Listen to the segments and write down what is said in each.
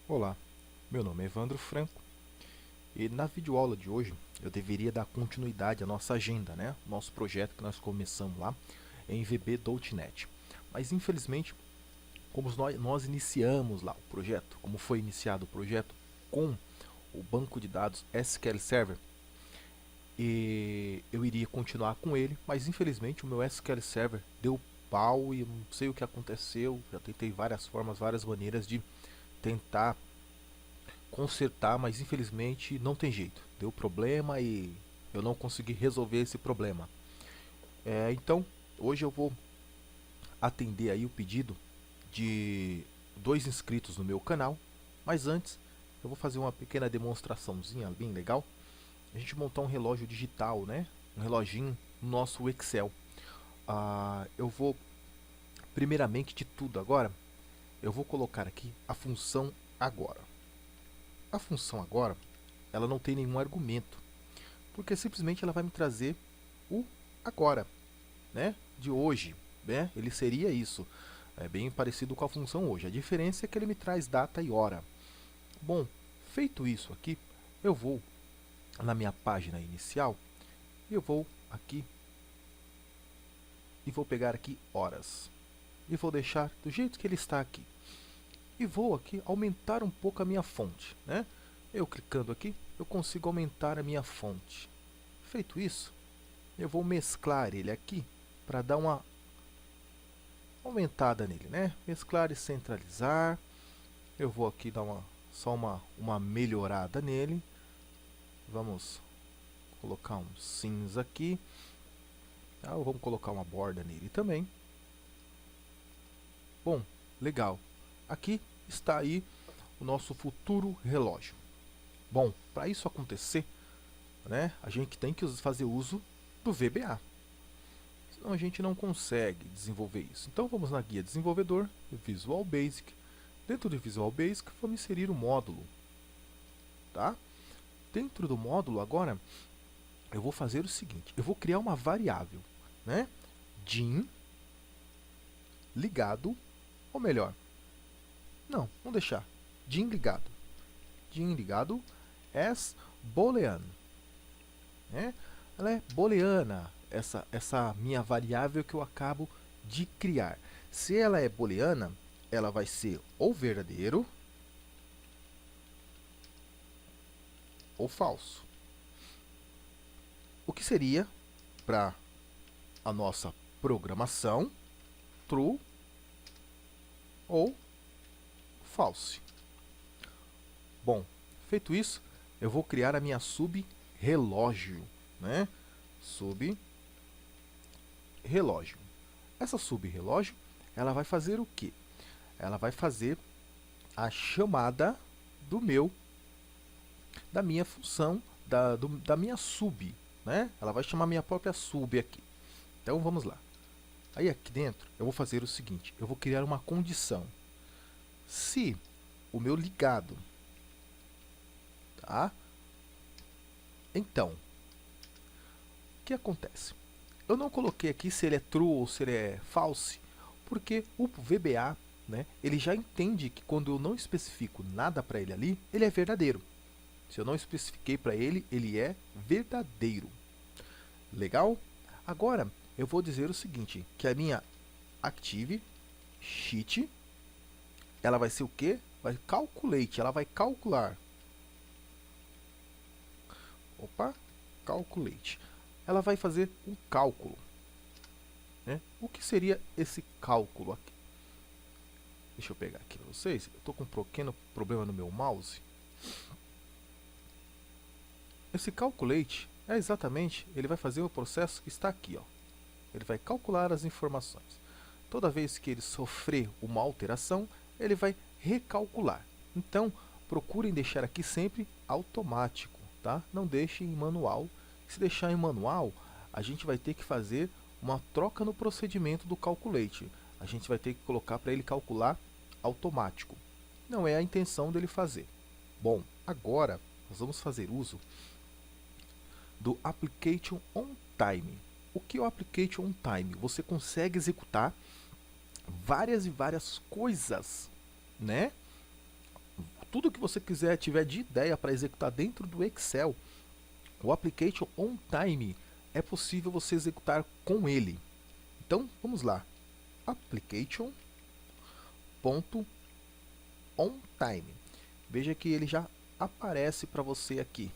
Olá, meu nome é Evandro Franco e na videoaula de hoje eu deveria dar continuidade à nossa agenda, né? Nosso projeto que nós começamos lá em VB.NET. Mas infelizmente, como nós iniciamos lá o projeto, como foi iniciado o projeto com o banco de dados SQL Server, e eu iria continuar com ele, mas infelizmente o meu SQL Server deu pau e eu não sei o que aconteceu. Já tentei várias formas, várias maneiras de tentar consertar, mas infelizmente não tem jeito. Deu problema e eu não consegui resolver esse problema. Então, hoje eu vou atender aí o pedido de dois inscritos no meu canal, mas antes eu vou fazer uma pequena demonstraçãozinha bem legal. A gente montar um relógio digital, né? Um reloginho no nosso Excel. Eu vou, primeiramente de tudo agora, eu vou colocar aqui a função agora. A função agora, ela não tem nenhum argumento, porque simplesmente ela vai me trazer o agora, né, de hoje, né? Ele seria isso, é bem parecido com a função hoje. A diferença é que ele me traz data e hora. Bom, feito isso aqui, eu vou na minha página inicial e eu vou aqui e vou pegar aqui horas e vou deixar do jeito que ele está aqui e vou aqui aumentar um pouco a minha fonte, né? Eu clicando aqui, eu consigo aumentar a minha fonte. Feito isso, eu vou mesclar ele aqui para dar uma aumentada nele, né? Mesclar e centralizar. Eu vou aqui dar uma melhorada nele. Vamos colocar um cinza aqui. Vamos colocar uma borda nele também. Bom, legal. Aqui está aí o nosso futuro relógio. Bom, para isso acontecer, né, a gente tem que fazer uso do VBA. Senão a gente não consegue desenvolver isso. Então vamos na guia desenvolvedor, Visual Basic. Dentro do Visual Basic, vamos inserir o módulo. Tá? Dentro do módulo agora, eu vou fazer o seguinte, eu vou criar uma variável, né? Din ligado, ou melhor, não, vamos deixar, din ligado as boolean, né? Ela é booleana, essa minha variável que eu acabo de criar. Se ela é booleana, ela vai ser ou verdadeiro ou falso. O que seria, para a nossa programação, true ou false. Bom, feito isso, eu vou criar a minha sub-relógio, né? Sub-relógio. Essa sub-relógio, ela vai fazer o quê? Ela vai fazer a chamada da minha função, da minha sub, né? Ela vai chamar minha própria sub aqui. Então vamos lá. Aí aqui dentro eu vou fazer o seguinte, eu vou criar uma condição. Se o meu ligado, tá? Então, o que acontece? Eu não coloquei aqui se ele é true ou se ele é false, porque o VBA, né, ele já entende que quando eu não especifico nada para ele ali, ele é verdadeiro. Se eu não especifiquei para ele, ele é verdadeiro. Legal? Agora, eu vou dizer o seguinte, que a minha active sheet, ela vai ser o quê? Vai calculate, ela vai calcular. Opa, calculate. Ela vai fazer um cálculo, né? O que seria esse cálculo aqui? Deixa eu pegar aqui para vocês. Eu estou com um pequeno problema no meu mouse. Esse calculate é exatamente, ele vai fazer o processo que está aqui, ó. Ele vai calcular as informações. Toda vez que ele sofrer uma alteração, ele vai recalcular. Então, procurem deixar aqui sempre automático, tá? Não deixem em manual. Se deixar em manual, a gente vai ter que fazer uma troca no procedimento do calculate. A gente vai ter que colocar para ele calcular automático. Não é a intenção dele fazer. Bom, agora nós vamos fazer uso do Application on Time. O que é o Application on Time? Você consegue executar várias e várias coisas, né? tudo que você tiver de ideia para executar dentro do Excel, o Application On Time é possível você executar com ele. Então, vamos lá. Application.onTime. Veja que ele já aparece para você aqui,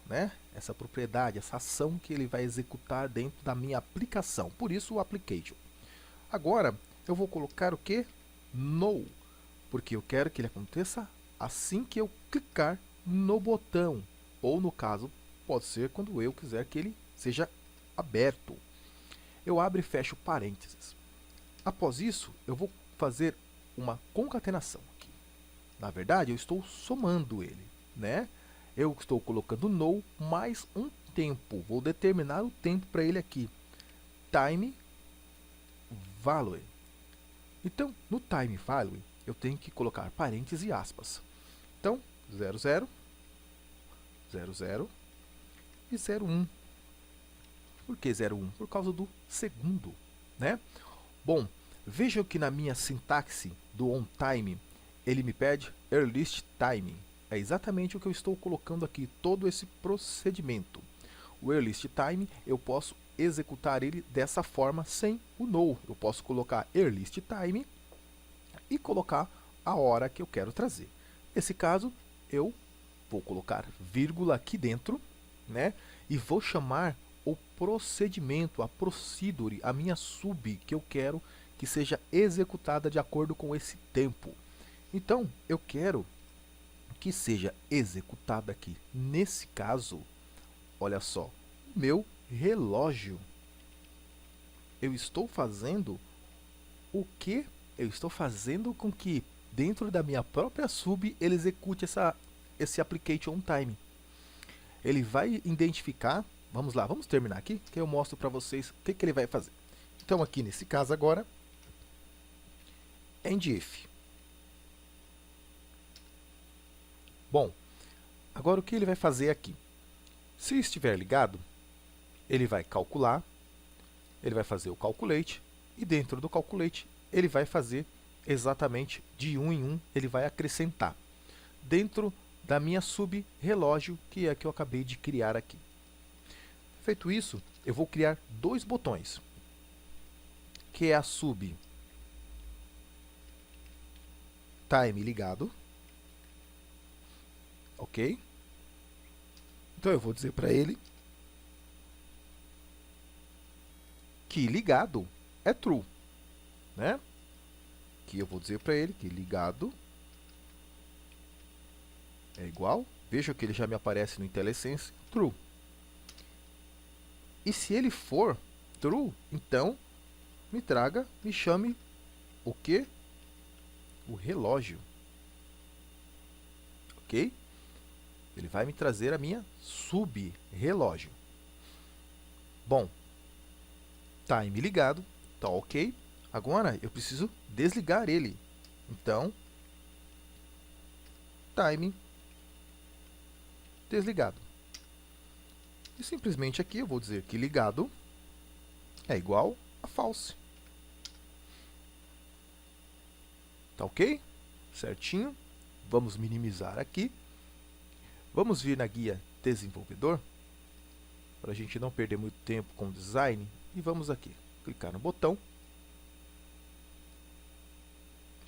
né? Essa propriedade, essa ação que ele vai executar dentro da minha aplicação. Por isso o application. Agora eu vou colocar o que? No, porque eu quero que ele aconteça assim que eu clicar no botão, ou no caso pode ser quando eu quiser que ele seja aberto. Eu abro e fecho parênteses. Após isso, eu vou fazer uma concatenação aqui. Na verdade, eu estou somando ele, né? Eu estou colocando no mais um tempo. Vou determinar o tempo para ele aqui. Time value. Então, no time value, eu tenho que colocar parênteses e aspas. Então, 00, 00 e 01. Por que 01? Por causa do segundo, né? Bom, vejam que na minha sintaxe do onTime, ele me pede earliest time. É exatamente o que eu estou colocando aqui, todo esse procedimento. O earliest time, eu posso executar ele dessa forma sem o no. Eu posso colocar earliest time e colocar a hora que eu quero trazer. Nesse caso, eu vou colocar vírgula aqui dentro, né? E vou chamar o procedimento, a procedure, a minha sub que eu quero que seja executada de acordo com esse tempo. Então, eu quero que seja executada aqui, nesse caso, olha só, meu relógio. Eu estou fazendo o que? Eu estou fazendo com que dentro da minha própria sub ele execute esse application on time. Ele vai identificar, vamos lá, vamos terminar aqui, que eu mostro para vocês o que ele vai fazer. Então aqui nesse caso agora, end if. Bom, agora o que ele vai fazer aqui? Se estiver ligado, ele vai calcular, ele vai fazer o calculate, e dentro do calculate ele vai fazer exatamente de 1 em 1, ele vai acrescentar dentro da minha sub relógio, que é a que eu acabei de criar aqui. Feito isso, eu vou criar dois botões, que é a sub time ligado, ok? Então eu vou dizer para ele que ligado é true, né? Que eu vou dizer para ele que ligado é igual, veja que ele já me aparece no IntelliSense, true. E se ele for true, então me chame o que? O relógio. Ok? Ele vai me trazer a minha sub-relógio. Bom, time ligado, tá ok. Agora eu preciso desligar ele. Então, time desligado. E simplesmente aqui eu vou dizer que ligado é igual a false. Tá ok? Certinho. Vamos minimizar aqui. Vamos vir na guia desenvolvedor, para a gente não perder muito tempo com o design. E vamos aqui, clicar no botão.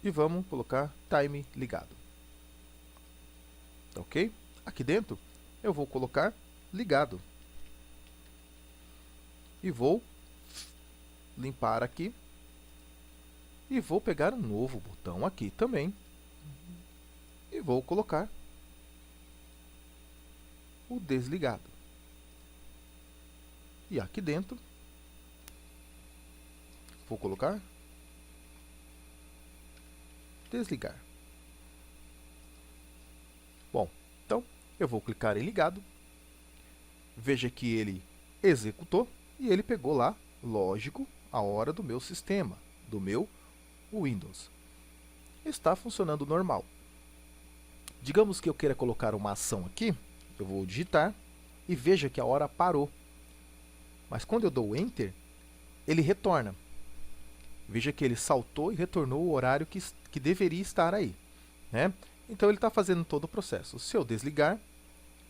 E vamos colocar time ligado. Tá ok? Aqui dentro eu vou colocar ligado. E vou limpar aqui. E vou pegar um novo botão aqui também. E vou colocar o desligado. E aqui dentro vou colocar desligar. Bom, então eu vou clicar em ligado. Veja que ele executou e ele pegou lá, lógico, a hora do meu sistema, do meu Windows. Está funcionando normal. Digamos que eu queira colocar uma ação aqui, eu vou digitar e veja que a hora parou. Mas quando eu dou Enter, ele retorna. Veja que ele saltou e retornou o horário que deveria estar aí, né? Então ele está fazendo todo o processo. Se eu desligar,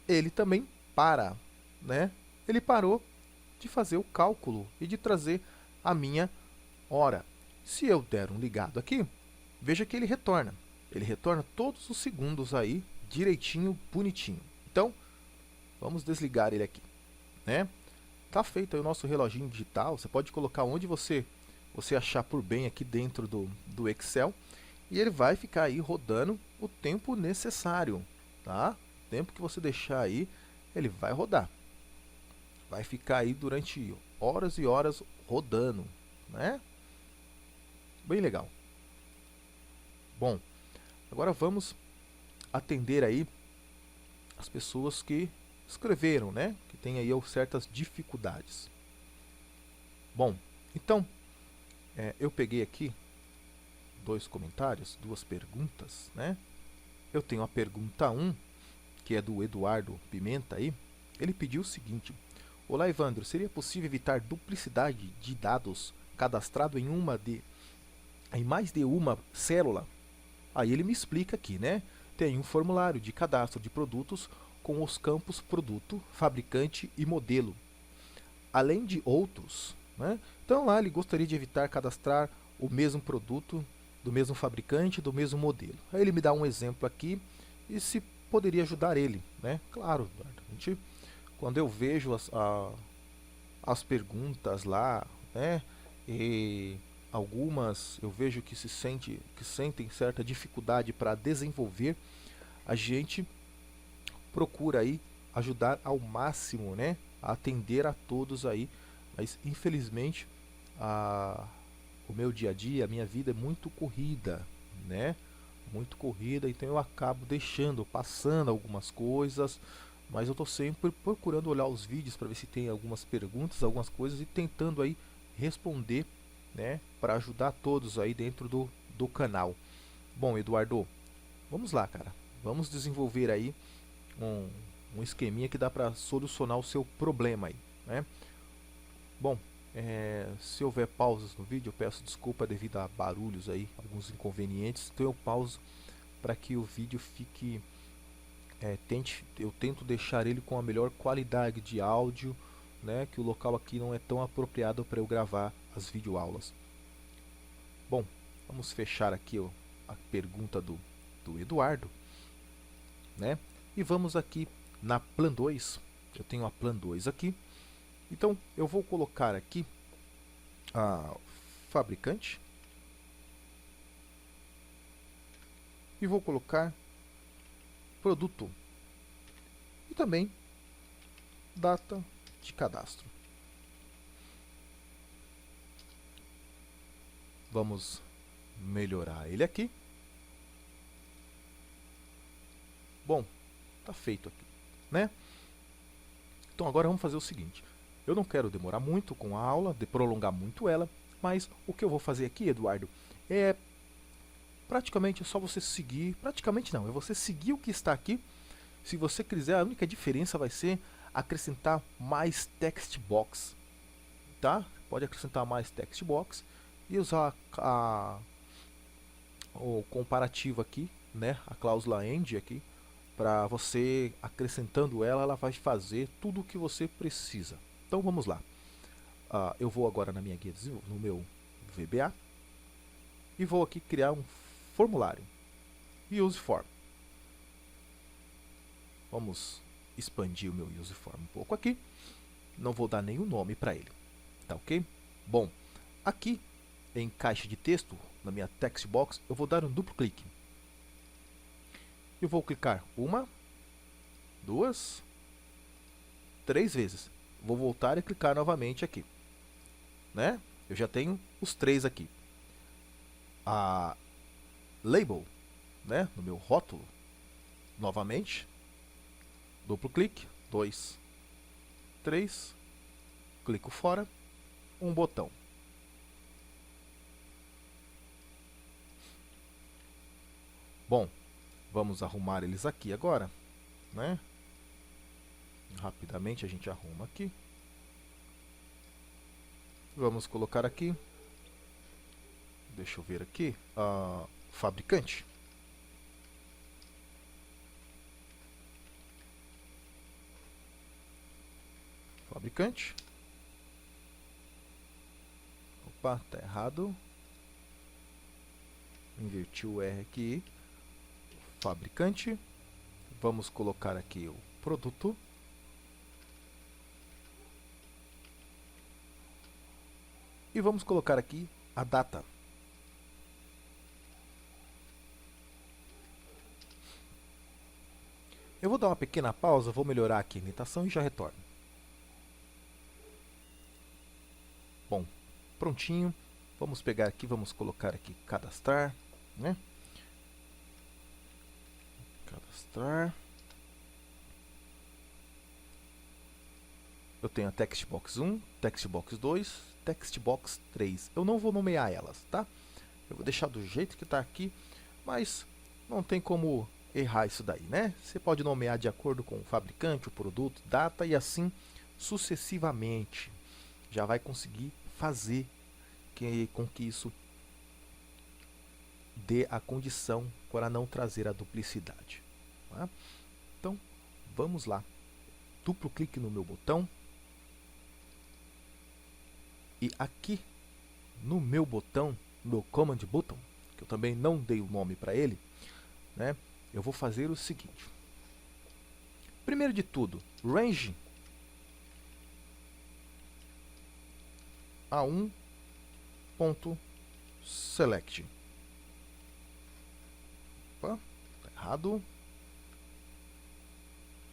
ele também para, né? Ele parou de fazer o cálculo e de trazer a minha hora. Se eu der um ligado aqui, veja que ele retorna. Ele retorna todos os segundos aí, direitinho, bonitinho. Então, vamos desligar ele aqui, né? Tá feito aí o nosso reloginho digital. Você pode colocar onde você achar por bem aqui dentro do Excel. E ele vai ficar aí rodando o tempo necessário, tá? O tempo que você deixar aí, ele vai rodar. Vai ficar aí durante horas e horas rodando, né? Bem legal. Bom, agora vamos atender aí as pessoas que escreveram, né? Que tem aí certas dificuldades. Bom, então, eu peguei aqui dois comentários, duas perguntas, né? Eu tenho a pergunta 1, que é do Eduardo Pimenta aí. Ele pediu o seguinte: olá, Evandro, seria possível evitar duplicidade de dados cadastrado em mais de uma célula? Aí ele me explica aqui, né? Tem um formulário de cadastro de produtos com os campos produto, fabricante e modelo, além de outros, né? Então lá ele gostaria de evitar cadastrar o mesmo produto do mesmo fabricante, do mesmo modelo. Aí ele me dá um exemplo aqui e se poderia ajudar ele, né? Claro, quando eu vejo as perguntas lá, né? E algumas eu vejo que sentem certa dificuldade para desenvolver, a gente procura aí ajudar ao máximo, né? A atender a todos aí, mas infelizmente o meu dia a dia, a minha vida é muito corrida, né? Muito corrida, então eu acabo passando algumas coisas, mas eu estou sempre procurando olhar os vídeos para ver se tem algumas perguntas, algumas coisas e tentando aí responder, né? Para ajudar todos aí dentro do canal. Bom, Eduardo, vamos lá, cara. Vamos desenvolver aí um esqueminha que dá para solucionar o seu problema aí, né? Bom, se houver pausas no vídeo, eu peço desculpa devido a barulhos aí, alguns inconvenientes. Então eu pauso para que o vídeo fique, eu tento deixar ele com a melhor qualidade de áudio, né? Que o local aqui não é tão apropriado para eu gravar as videoaulas. Bom, vamos fechar aqui a pergunta do Eduardo, né? E vamos aqui na Plan 2. Eu tenho a Plan 2 aqui. Então eu vou colocar aqui a fabricante e vou colocar produto e também data de cadastro. Vamos melhorar ele aqui. Bom, tá feito aqui, né? Então agora vamos fazer o seguinte: eu não quero demorar muito com a aula, prolongar muito ela, mas o que eu vou fazer aqui, Eduardo, é praticamente só você seguir, praticamente não, é você seguir o que está aqui. Se você quiser, a única diferença vai ser acrescentar mais text box, tá? Pode acrescentar mais text box e usar o comparativo aqui, né? A cláusula end aqui, para você acrescentando ela vai fazer tudo o que você precisa. Então vamos lá. Eu vou agora na minha guia, no meu VBA, e vou aqui criar um formulário. Use form. Vamos expandir o meu use form um pouco aqui. Não vou dar nenhum nome para ele. Tá ok? Bom, aqui em caixa de texto, na minha text box, eu vou dar um duplo clique. Eu vou clicar 1, 2, 3 vezes. Vou voltar e clicar novamente aqui, né? Eu já tenho os 3 aqui. A label, né? No meu rótulo, novamente, duplo clique, 2, 3, clico fora, um botão. Bom, vamos arrumar eles aqui agora, né? Rapidamente a gente arruma aqui. Vamos colocar aqui. Deixa eu ver aqui. Fabricante. fabricante. Opa, tá errado. Inverti o R aqui. Fabricante. Vamos colocar aqui o produto. E vamos colocar aqui a data. Eu vou dar uma pequena pausa, vou melhorar aqui a imitação e já retorno. Bom, prontinho. Vamos pegar aqui, vamos colocar aqui cadastrar, né? Cadastrar. Eu tenho a textbox 1, textbox 2, textbox 3. Eu não vou nomear elas, tá? Eu vou deixar do jeito que está aqui, mas não tem como errar isso daí, né? Você pode nomear de acordo com o fabricante, o produto, data e assim sucessivamente. Já vai conseguir fazer com que isso dê a condição para não trazer a duplicidade. Tá? Então, vamos lá. Duplo clique no meu botão. E aqui no meu botão, meu command button, que eu também não dei o nome para ele, né? Eu vou fazer o seguinte. Primeiro de tudo, range A1.select. Opa, tá errado.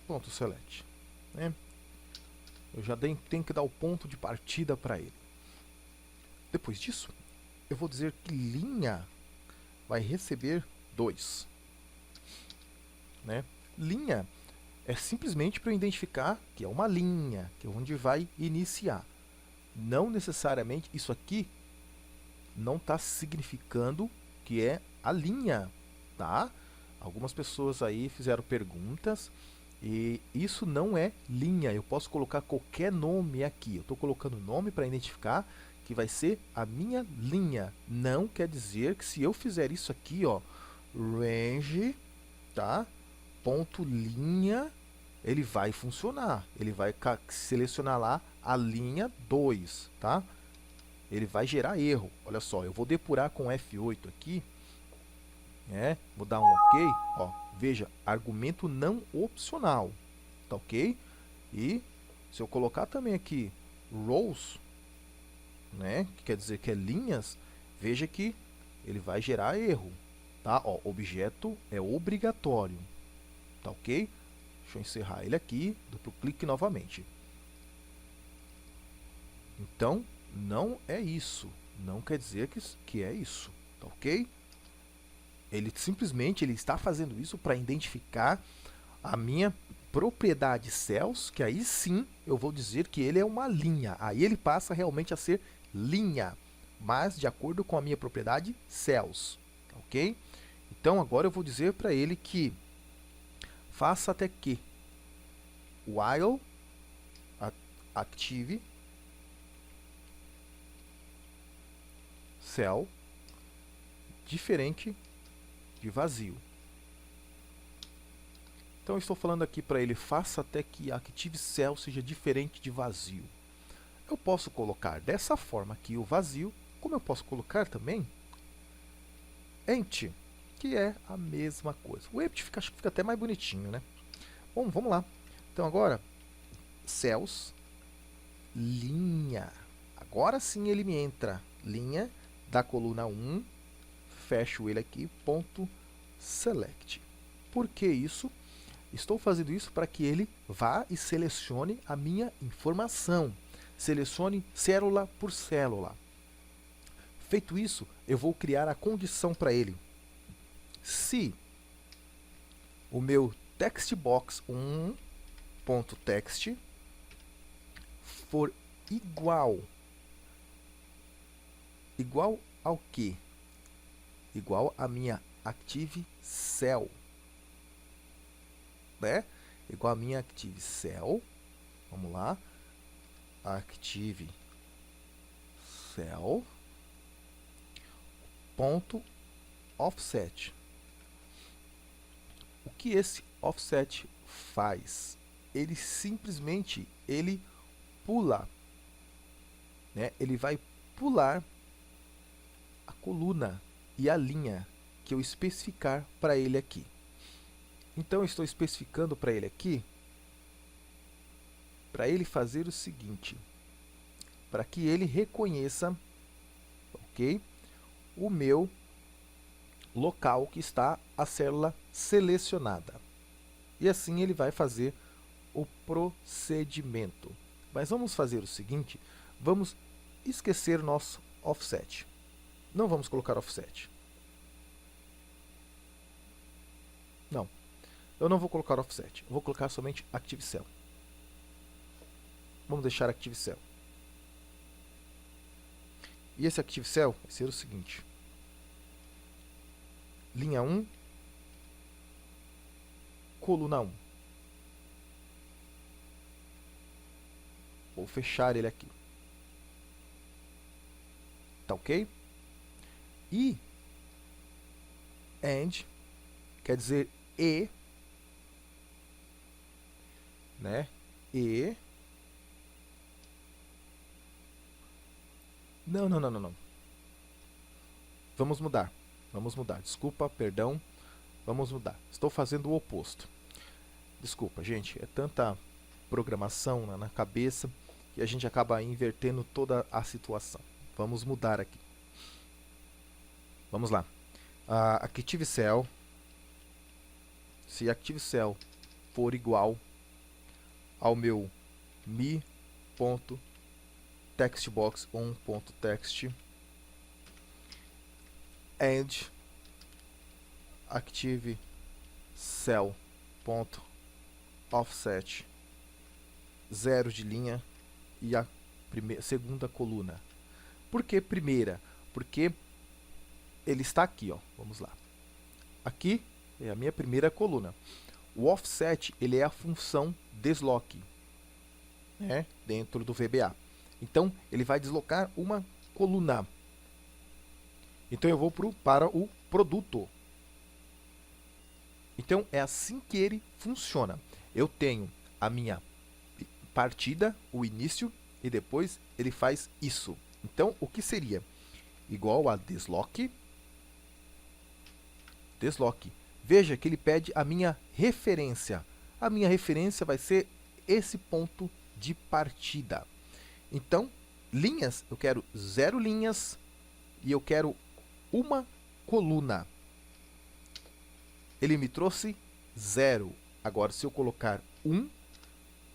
Ponto select, né? Eu já tenho que dar o ponto de partida para ele. Depois disso, eu vou dizer que linha vai receber 2. Né? Linha é simplesmente para eu identificar que é uma linha, que é onde vai iniciar. Não necessariamente isso aqui não está significando que é a linha, tá? Algumas pessoas aí fizeram perguntas e isso não é linha. Eu posso colocar qualquer nome aqui. Eu estou colocando nome para identificar que vai ser a minha linha. Não quer dizer que se eu fizer isso aqui, ó, range, tá? Ponto linha, ele vai funcionar. Ele vai selecionar lá a linha 2, tá? Ele vai gerar erro. Olha só, eu vou depurar com F8 aqui, né? Vou dar um OK, ó. Veja, argumento não opcional, tá ok? E se eu colocar também aqui rows, né? Que quer dizer que é linhas, veja que ele vai gerar erro, tá? Ó, objeto é obrigatório, tá ok? Deixa eu encerrar ele aqui, duplo clique novamente. Então, não é isso. Não quer dizer que é isso, tá ok? Ele simplesmente está fazendo isso para identificar a minha propriedade cells, que aí sim eu vou dizer que ele é uma linha. Aí ele passa realmente a ser linha, mas de acordo com a minha propriedade cells, tá ok? Então agora eu vou dizer para ele que faça até que while active cell diferente de vazio. Então eu estou falando aqui para ele, faça até que active cell seja diferente de vazio. Eu posso colocar dessa forma aqui o vazio, como eu posso colocar também empty, que é a mesma coisa. O empty acho que fica até mais bonitinho, né? Bom, vamos lá. Então agora, cells, linha. Agora sim ele me entra, linha da coluna 1, fecho ele aqui, ponto select. Por que isso? Estou fazendo isso para que ele vá e selecione a minha informação. Selecione célula por célula. Feito isso, eu vou criar a condição para ele. Se o meu textbox 1.text for igual ao quê? Igual a minha active cell, né? Igual a minha active cell. Vamos lá. Active cell ponto offset. O que esse offset faz? Ele simplesmente pula, né? Ele vai pular a coluna e a linha que eu especificar para ele aqui. Então, eu estou especificando para ele aqui, para ele fazer o seguinte, para que ele reconheça, ok, o meu local que está a célula selecionada. E assim ele vai fazer o procedimento. Mas vamos fazer o seguinte, vamos esquecer o nosso offset. Não vamos colocar offset. Não, eu não vou colocar offset, eu vou colocar somente Active Cell. Vamos deixar Active Cell. E esse Active Cell vai ser o seguinte. Linha 1, coluna 1. Vou fechar ele aqui. Tá ok? E AND quer dizer e, né? E. Não. Vamos mudar. Vamos mudar. Desculpa, perdão. Vamos mudar. Estou fazendo o oposto. Desculpa, gente. É tanta programação na cabeça que a gente acaba invertendo toda a situação. Vamos mudar aqui. Vamos lá. Active Cell. Se Active Cell for igual ao meu mi.textbox1.text and Active Cell offset 0 de linha e a segunda coluna. Por que primeira? Porque ele está aqui, ó. Vamos lá. Aqui é a minha primeira coluna. O offset, ele é a função desloque, né, dentro do VBA. Então, ele vai deslocar uma coluna. Então, eu vou para o produto. Então, é assim que ele funciona. Eu tenho a minha partida, o início, e depois ele faz isso. Então, o que seria? Igual a desloque. Desloque. Veja que ele pede a minha referência. A minha referência vai ser esse ponto de partida. Então, linhas, eu quero 0 linhas e eu quero uma coluna. Ele me trouxe 0. Agora, se eu colocar 1,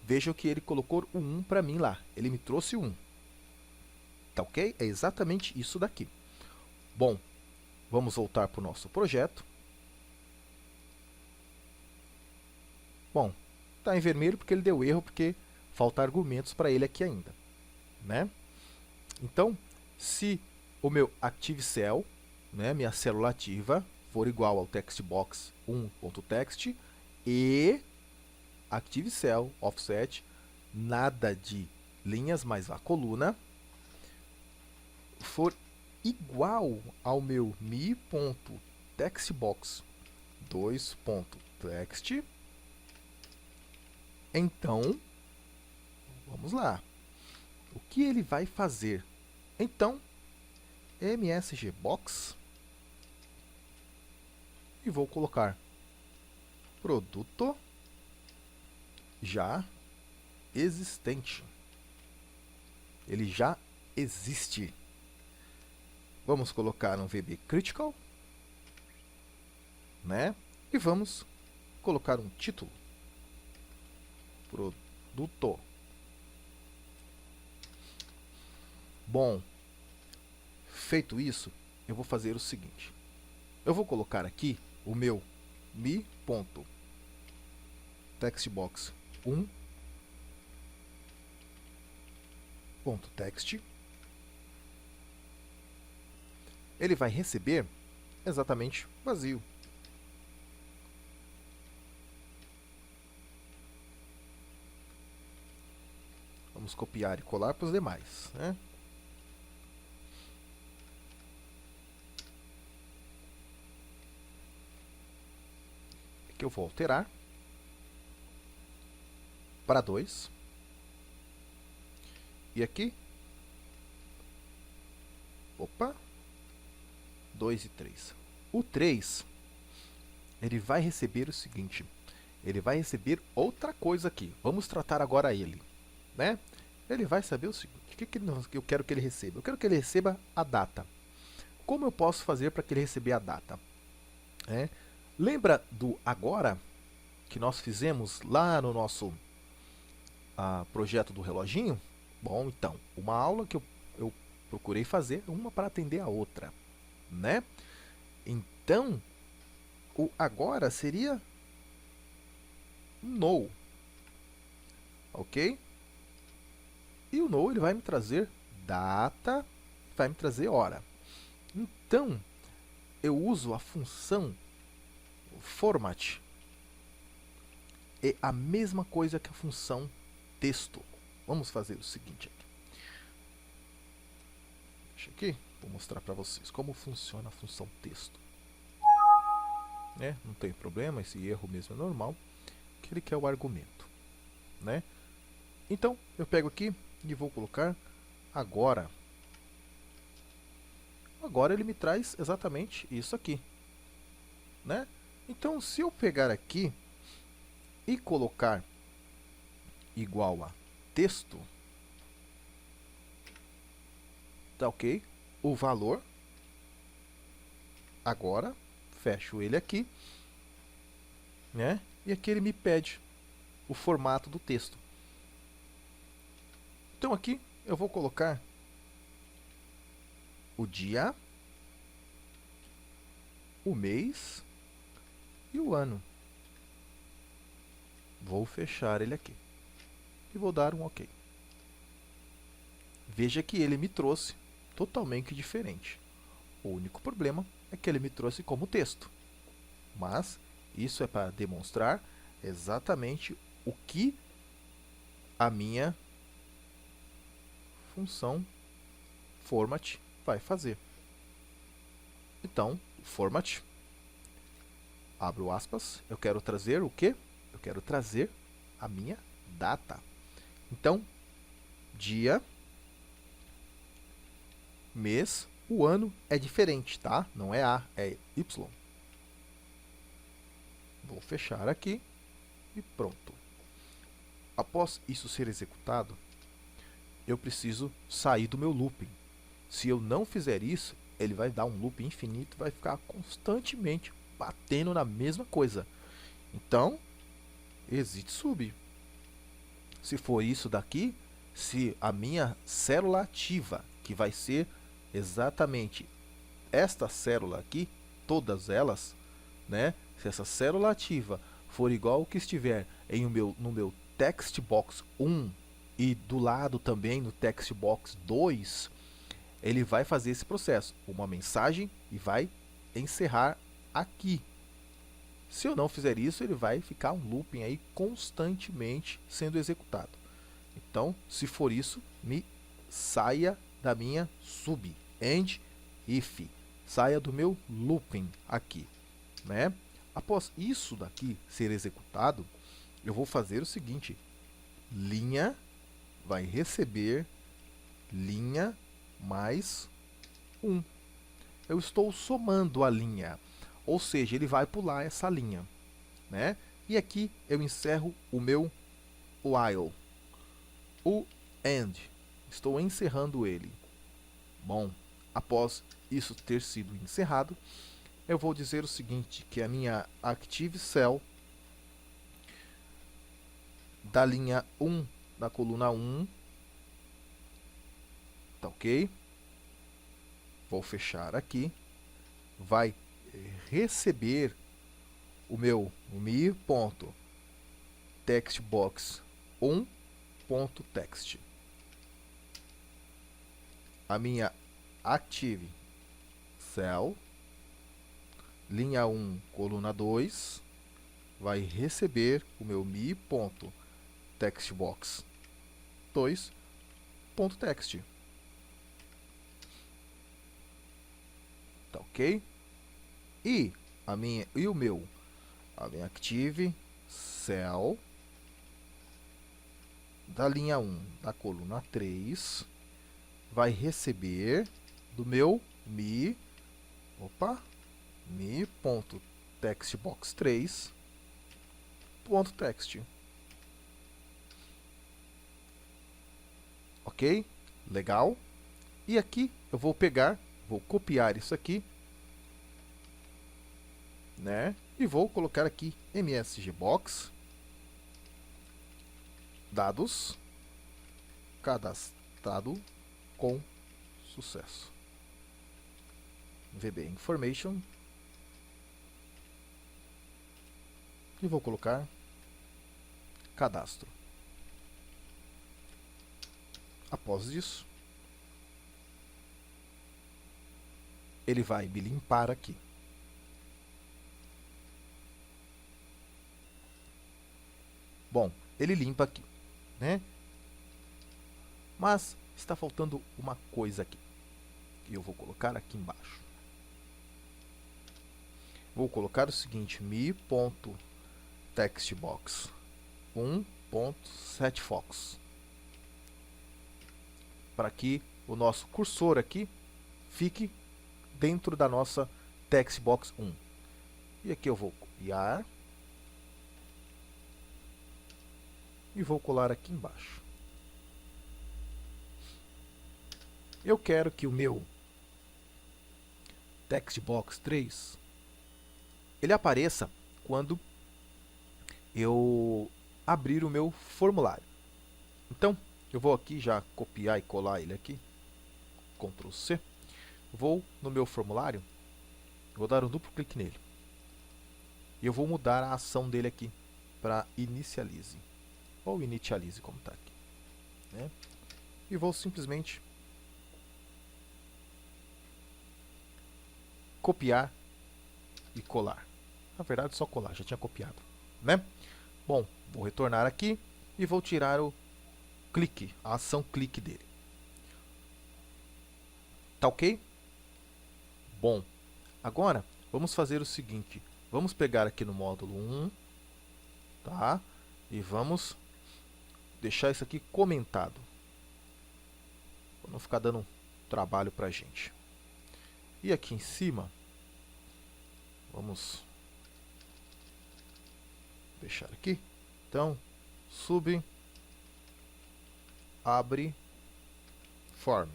veja que ele colocou o 1 para mim lá. Ele me trouxe 1. Tá ok? É exatamente isso daqui. Bom, vamos voltar para o nosso projeto. Bom, está em vermelho porque ele deu erro, porque falta argumentos para ele aqui ainda, né? Então, se o meu Active Cell, né, minha célula ativa, for igual ao textbox1.text e Active Cell offset, nada de linhas, mas a coluna, for igual ao meu mi.textbox2.text, então, vamos lá. O que ele vai fazer? Então, msgbox e vou colocar produto já existente. Ele já existe. Vamos colocar um VB critical, né? E vamos colocar um título. Produto. Bom, feito isso, eu vou fazer o seguinte. Eu vou colocar aqui o meu mi.textbox1.text. Ele vai receber exatamente vazio. Vamos copiar e colar para os demais, né? Aqui eu vou alterar para 2. E aqui, opa, 2 e 3. O 3, ele vai receber o seguinte, ele vai receber outra coisa aqui. Vamos tratar agora ele, né? Ele vai saber o seguinte, o que eu quero que ele receba? Eu quero que ele receba a data. Como eu posso fazer para que ele receba a data? Lembra do agora que nós fizemos lá no nosso projeto do reloginho? Bom, então, uma aula que eu procurei fazer, uma para atender a outra, né? Então, o agora seria no, ok? E o no ele vai me trazer data, vai me trazer hora. Então, eu uso a função format. É a mesma coisa que a função texto. Vamos fazer o seguinte aqui. Deixa aqui, vou mostrar para vocês como funciona a função texto. Não tem problema, esse erro mesmo é normal, que ele quer o argumento, né? Então, eu pego aqui e vou colocar agora. Agora ele me traz exatamente isso aqui, né? Então, se eu pegar aqui e colocar igual a texto, tá ok? O valor, agora, fecho ele aqui, né? E aqui ele me pede o formato do texto. Então aqui eu vou colocar o dia, o mês e o ano. Vou fechar ele aqui e vou dar um OK. Veja que ele me trouxe totalmente diferente. O único problema é que ele me trouxe como texto. Mas isso é para demonstrar exatamente o que a minha função format vai fazer. Então, format, abro aspas, eu quero trazer o quê? Eu quero trazer a minha data. Então, dia, mês, o ano é diferente, tá? Não é A, é Y. Vou fechar aqui e pronto. Após isso ser executado, eu preciso sair do meu looping. Se eu não fizer isso, ele vai dar um loop infinito, vai ficar constantemente batendo na mesma coisa. Então, exit sub. Se for isso daqui, se a minha célula ativa, que vai ser exatamente esta célula aqui, todas elas, né? Se essa célula ativa for igual ao que estiver no meu text box 1 e do lado também no text box 2, ele vai fazer esse processo, uma mensagem, e vai encerrar aqui. Se eu não fizer isso, ele vai ficar um looping aí constantemente sendo executado. Então, se for isso, me saia da minha sub, end, if. Saia do meu looping aqui, né? Após isso daqui ser executado, eu vou fazer o seguinte, linha vai receber linha mais 1. Eu estou somando a linha, ou seja, ele vai pular essa linha, né? E aqui eu encerro o meu while, o end, estou encerrando ele. Bom, após isso ter sido encerrado, eu vou dizer o seguinte, que a minha active cell da linha 1 da coluna 1, tá ok? Vou fechar aqui, vai receber o meu me.textbox1.text. A minha active cell, linha 1, coluna 2, vai receber o meu me.textbox2.text. Tá ok? E a minha active cell da linha 1 da coluna 3 vai receber do meu mi.textbox3.text. Ok? Legal. E aqui eu vou copiar isso aqui, né? E vou colocar aqui msgbox dados cadastrado com sucesso. VB information e vou colocar cadastro. Após isso, ele vai me limpar aqui. Bom, ele limpa aqui, né? Mas está faltando uma coisa aqui, que eu vou colocar aqui embaixo. Vou colocar o seguinte, mi.textbox1.setFox, para que o nosso cursor aqui fique dentro da nossa textbox 1. E aqui eu vou copiar e vou colar aqui embaixo. Eu quero que o meu textbox 3 ele apareça quando eu abrir o meu formulário. Então, eu vou aqui já copiar e colar ele aqui. Ctrl C. Vou no meu formulário, vou dar um duplo clique nele. E eu vou mudar a ação dele aqui para inicialize. Ou initialize, como está aqui, né? E vou simplesmente copiar e colar. Na verdade, só colar, já tinha copiado, né? Bom, vou retornar aqui e vou tirar o clique, a ação clique dele. Tá ok? Bom, agora vamos fazer o seguinte. Vamos pegar aqui no módulo 1, tá? E vamos deixar isso aqui comentado, para não ficar dando trabalho pra gente. E aqui em cima, vamos deixar aqui. Então, sub abre form.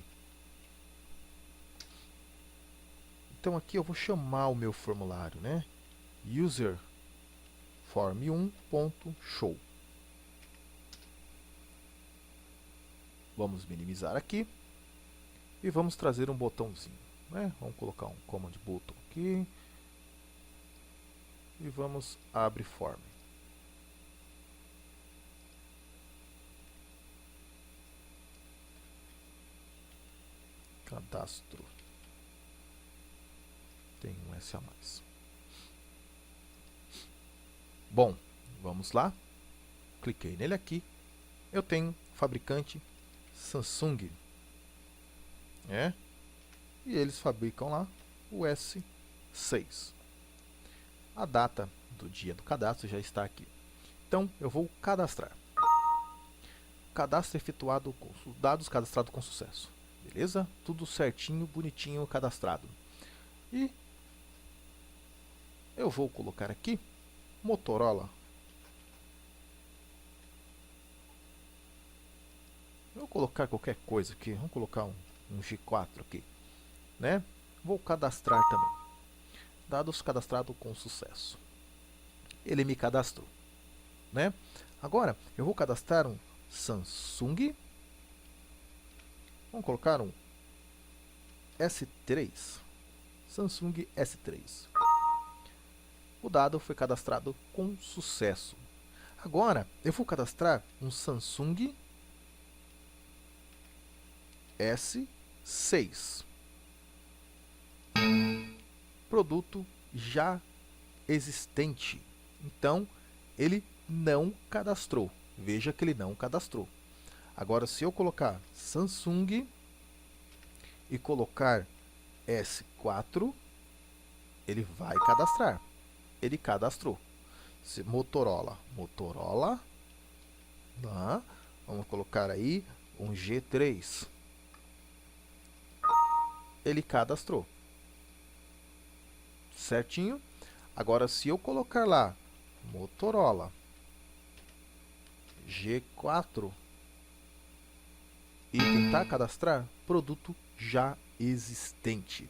Então aqui eu vou chamar o meu formulário, né? User form1.show. Vamos minimizar aqui e vamos trazer um botãozinho, né? Vamos colocar um command button aqui e vamos abre form. Cadastro. Tem um S a mais. Bom, vamos lá. Cliquei nele aqui. Eu tenho fabricante Samsung. E eles fabricam lá o S6. A data do dia do cadastro já está aqui. Então, eu vou cadastrar. Cadastro efetuado com dados cadastrados com sucesso. Beleza? Tudo certinho, bonitinho, cadastrado. E eu vou colocar aqui Motorola. Vou colocar qualquer coisa aqui. Vamos colocar um G4 aqui, né? Vou cadastrar também. Dados cadastrados com sucesso. Ele me cadastrou, né? Agora eu vou cadastrar um Samsung. Vamos colocar um S3. Samsung S3. O dado foi cadastrado com sucesso. Agora eu vou cadastrar um Samsung S6. Produto já existente. Então, ele não cadastrou. Veja que ele não cadastrou. Agora, se eu colocar Samsung e colocar S4, ele vai cadastrar. Ele cadastrou. Motorola, Vamos colocar aí um G3. Ele cadastrou. Certinho? Agora, se eu colocar lá Motorola G4 e tentar cadastrar, produto já existente.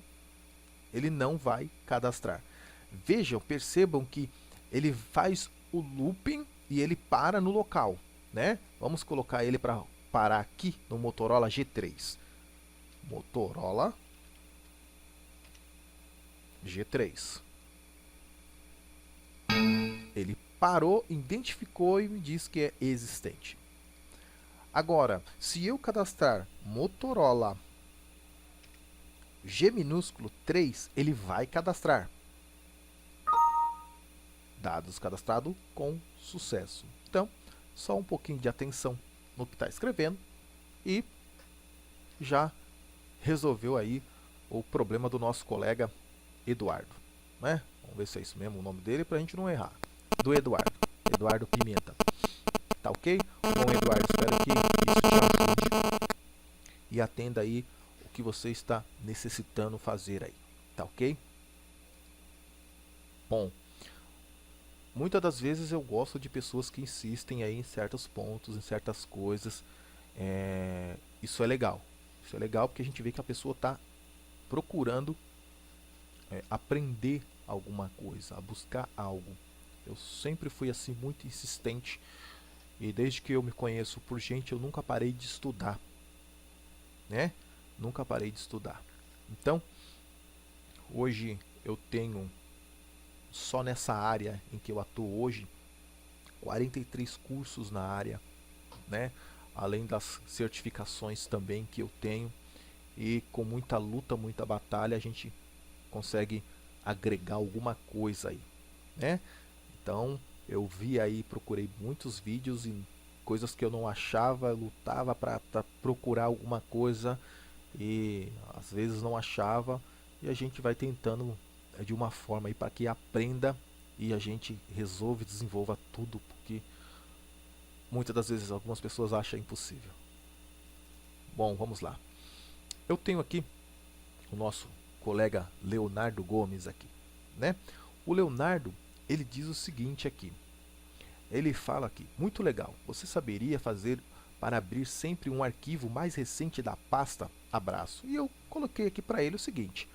Ele não vai cadastrar. Vejam, percebam que ele faz o looping e ele para no local, né? Vamos colocar ele para parar aqui no Motorola G3. Motorola G3. Ele parou, identificou e me diz que é existente. Agora, se eu cadastrar Motorola G minúsculo 3, ele vai cadastrar. Dados cadastrados com sucesso. Então, só um pouquinho de atenção no que está escrevendo e já resolveu aí o problema do nosso colega Eduardo, né? Vamos ver se é isso mesmo o nome dele para a gente não errar. Do Eduardo Pimenta. Tá ok? Bom, Eduardo, espero que isso te ajude e atenda aí o que você está necessitando fazer aí. Tá ok? Bom, muitas das vezes eu gosto de pessoas que insistem aí em certos pontos, em certas coisas. Isso é legal. Isso é legal porque a gente vê que a pessoa está procurando aprender alguma coisa, a buscar algo. Eu sempre fui assim muito insistente e desde que eu me conheço por gente eu nunca parei de estudar, né? Nunca parei de estudar. Então, hoje eu tenho só nessa área em que eu atuo hoje 43 cursos na área, né? Além das certificações também que eu tenho e com muita luta, muita batalha a gente consegue agregar alguma coisa aí, né? Então eu vi aí, procurei muitos vídeos e coisas que eu não achava, lutava para procurar alguma coisa e às vezes não achava e a gente vai tentando de uma forma aí para que aprenda e a gente resolve, desenvolva tudo, porque muitas das vezes algumas pessoas acham impossível. Bom, vamos lá. Eu tenho aqui o nosso colega Leonardo Gomes aqui, né? O Leonardo, ele diz o seguinte aqui. Ele fala aqui, muito legal. Você saberia fazer para abrir sempre um arquivo mais recente da pasta? Abraço. E eu coloquei aqui para ele o seguinte.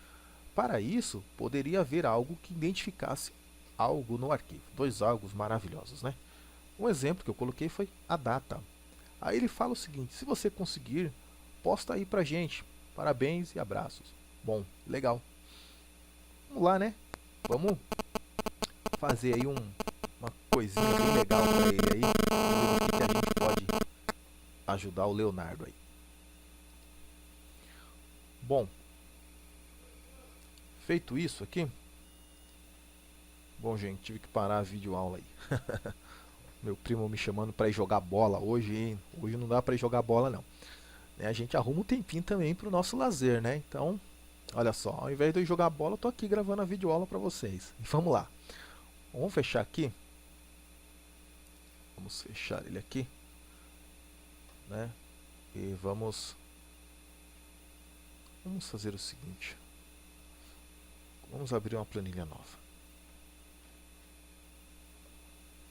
Para isso, poderia haver algo que identificasse algo no arquivo. Dois algos maravilhosos, né? Um exemplo que eu coloquei foi a data. Aí ele fala o seguinte, se você conseguir, posta aí pra gente. Parabéns e abraços. Bom, legal. Vamos lá, né? Vamos fazer aí uma coisinha bem legal para ele aí. Vamos ver o que a gente pode ajudar o Leonardo aí. Bom, feito isso aqui. Bom, gente, tive que parar a videoaula aí. Meu primo me chamando para ir jogar bola hoje, hein? Hoje não dá para ir jogar bola não. A gente arruma um tempinho também para o nosso lazer, né? Então, olha só, ao invés de eu jogar bola, eu tô aqui gravando a videoaula para vocês. E vamos lá. Vamos fechar aqui. Vamos fechar ele aqui, né? E vamos fazer o seguinte. Vamos abrir uma planilha nova,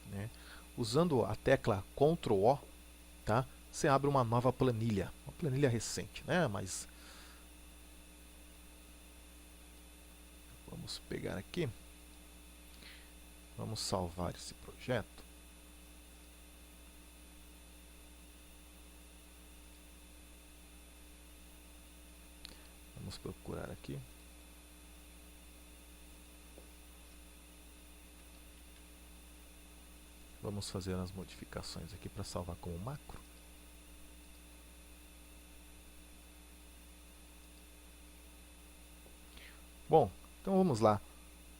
né? Usando a tecla Ctrl O, tá? Você abre uma nova planilha, uma planilha recente, né? Mas vamos pegar aqui, vamos salvar esse projeto. Vamos procurar aqui. Vamos fazer as modificações aqui para salvar como macro. Bom, então vamos lá.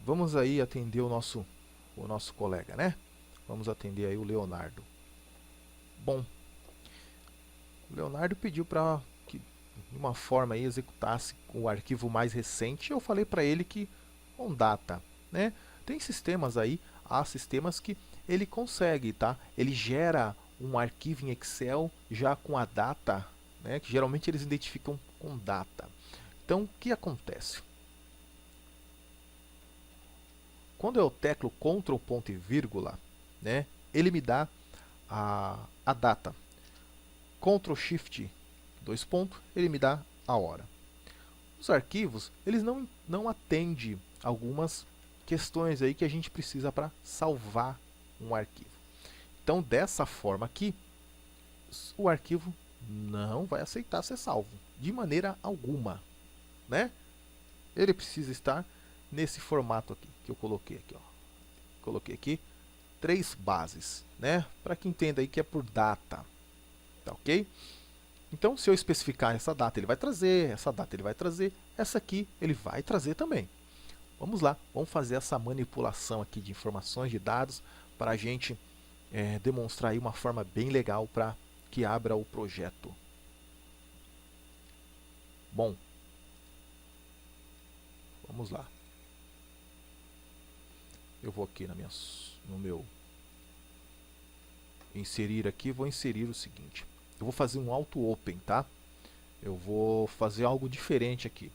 Vamos aí atender o nosso colega, né? Vamos atender aí o Leonardo. Bom, o Leonardo pediu para que de uma forma aí executasse o arquivo mais recente. Eu falei para ele que com data, né? Tem sistemas aí, há sistemas que ele consegue, tá? Ele gera um arquivo em Excel já com a data, né, que geralmente eles identificam com data. Então, o que acontece? Quando eu teclo Ctrl, ponto e vírgula, né, ele me dá a data. Ctrl Shift, dois pontos, ele me dá a hora. Os arquivos, eles não atendem algumas questões aí que a gente precisa para salvar um arquivo. Então, dessa forma aqui, o arquivo não vai aceitar ser salvo, de maneira alguma, né? Ele precisa estar nesse formato aqui, que eu coloquei aqui, ó. Coloquei aqui 3 bases, né? Para que entenda aí que é por data, tá ok? Então, se eu especificar essa data, ele vai trazer, essa data ele vai trazer, essa aqui ele vai trazer também. Vamos lá, vamos fazer essa manipulação aqui de informações, de dados, para a gente demonstrar aí uma forma bem legal para que abra o projeto. Bom, vamos lá. Eu vou aqui no meu inserir aqui, vou inserir o seguinte. Eu vou fazer um auto open, tá? Eu vou fazer algo diferente aqui.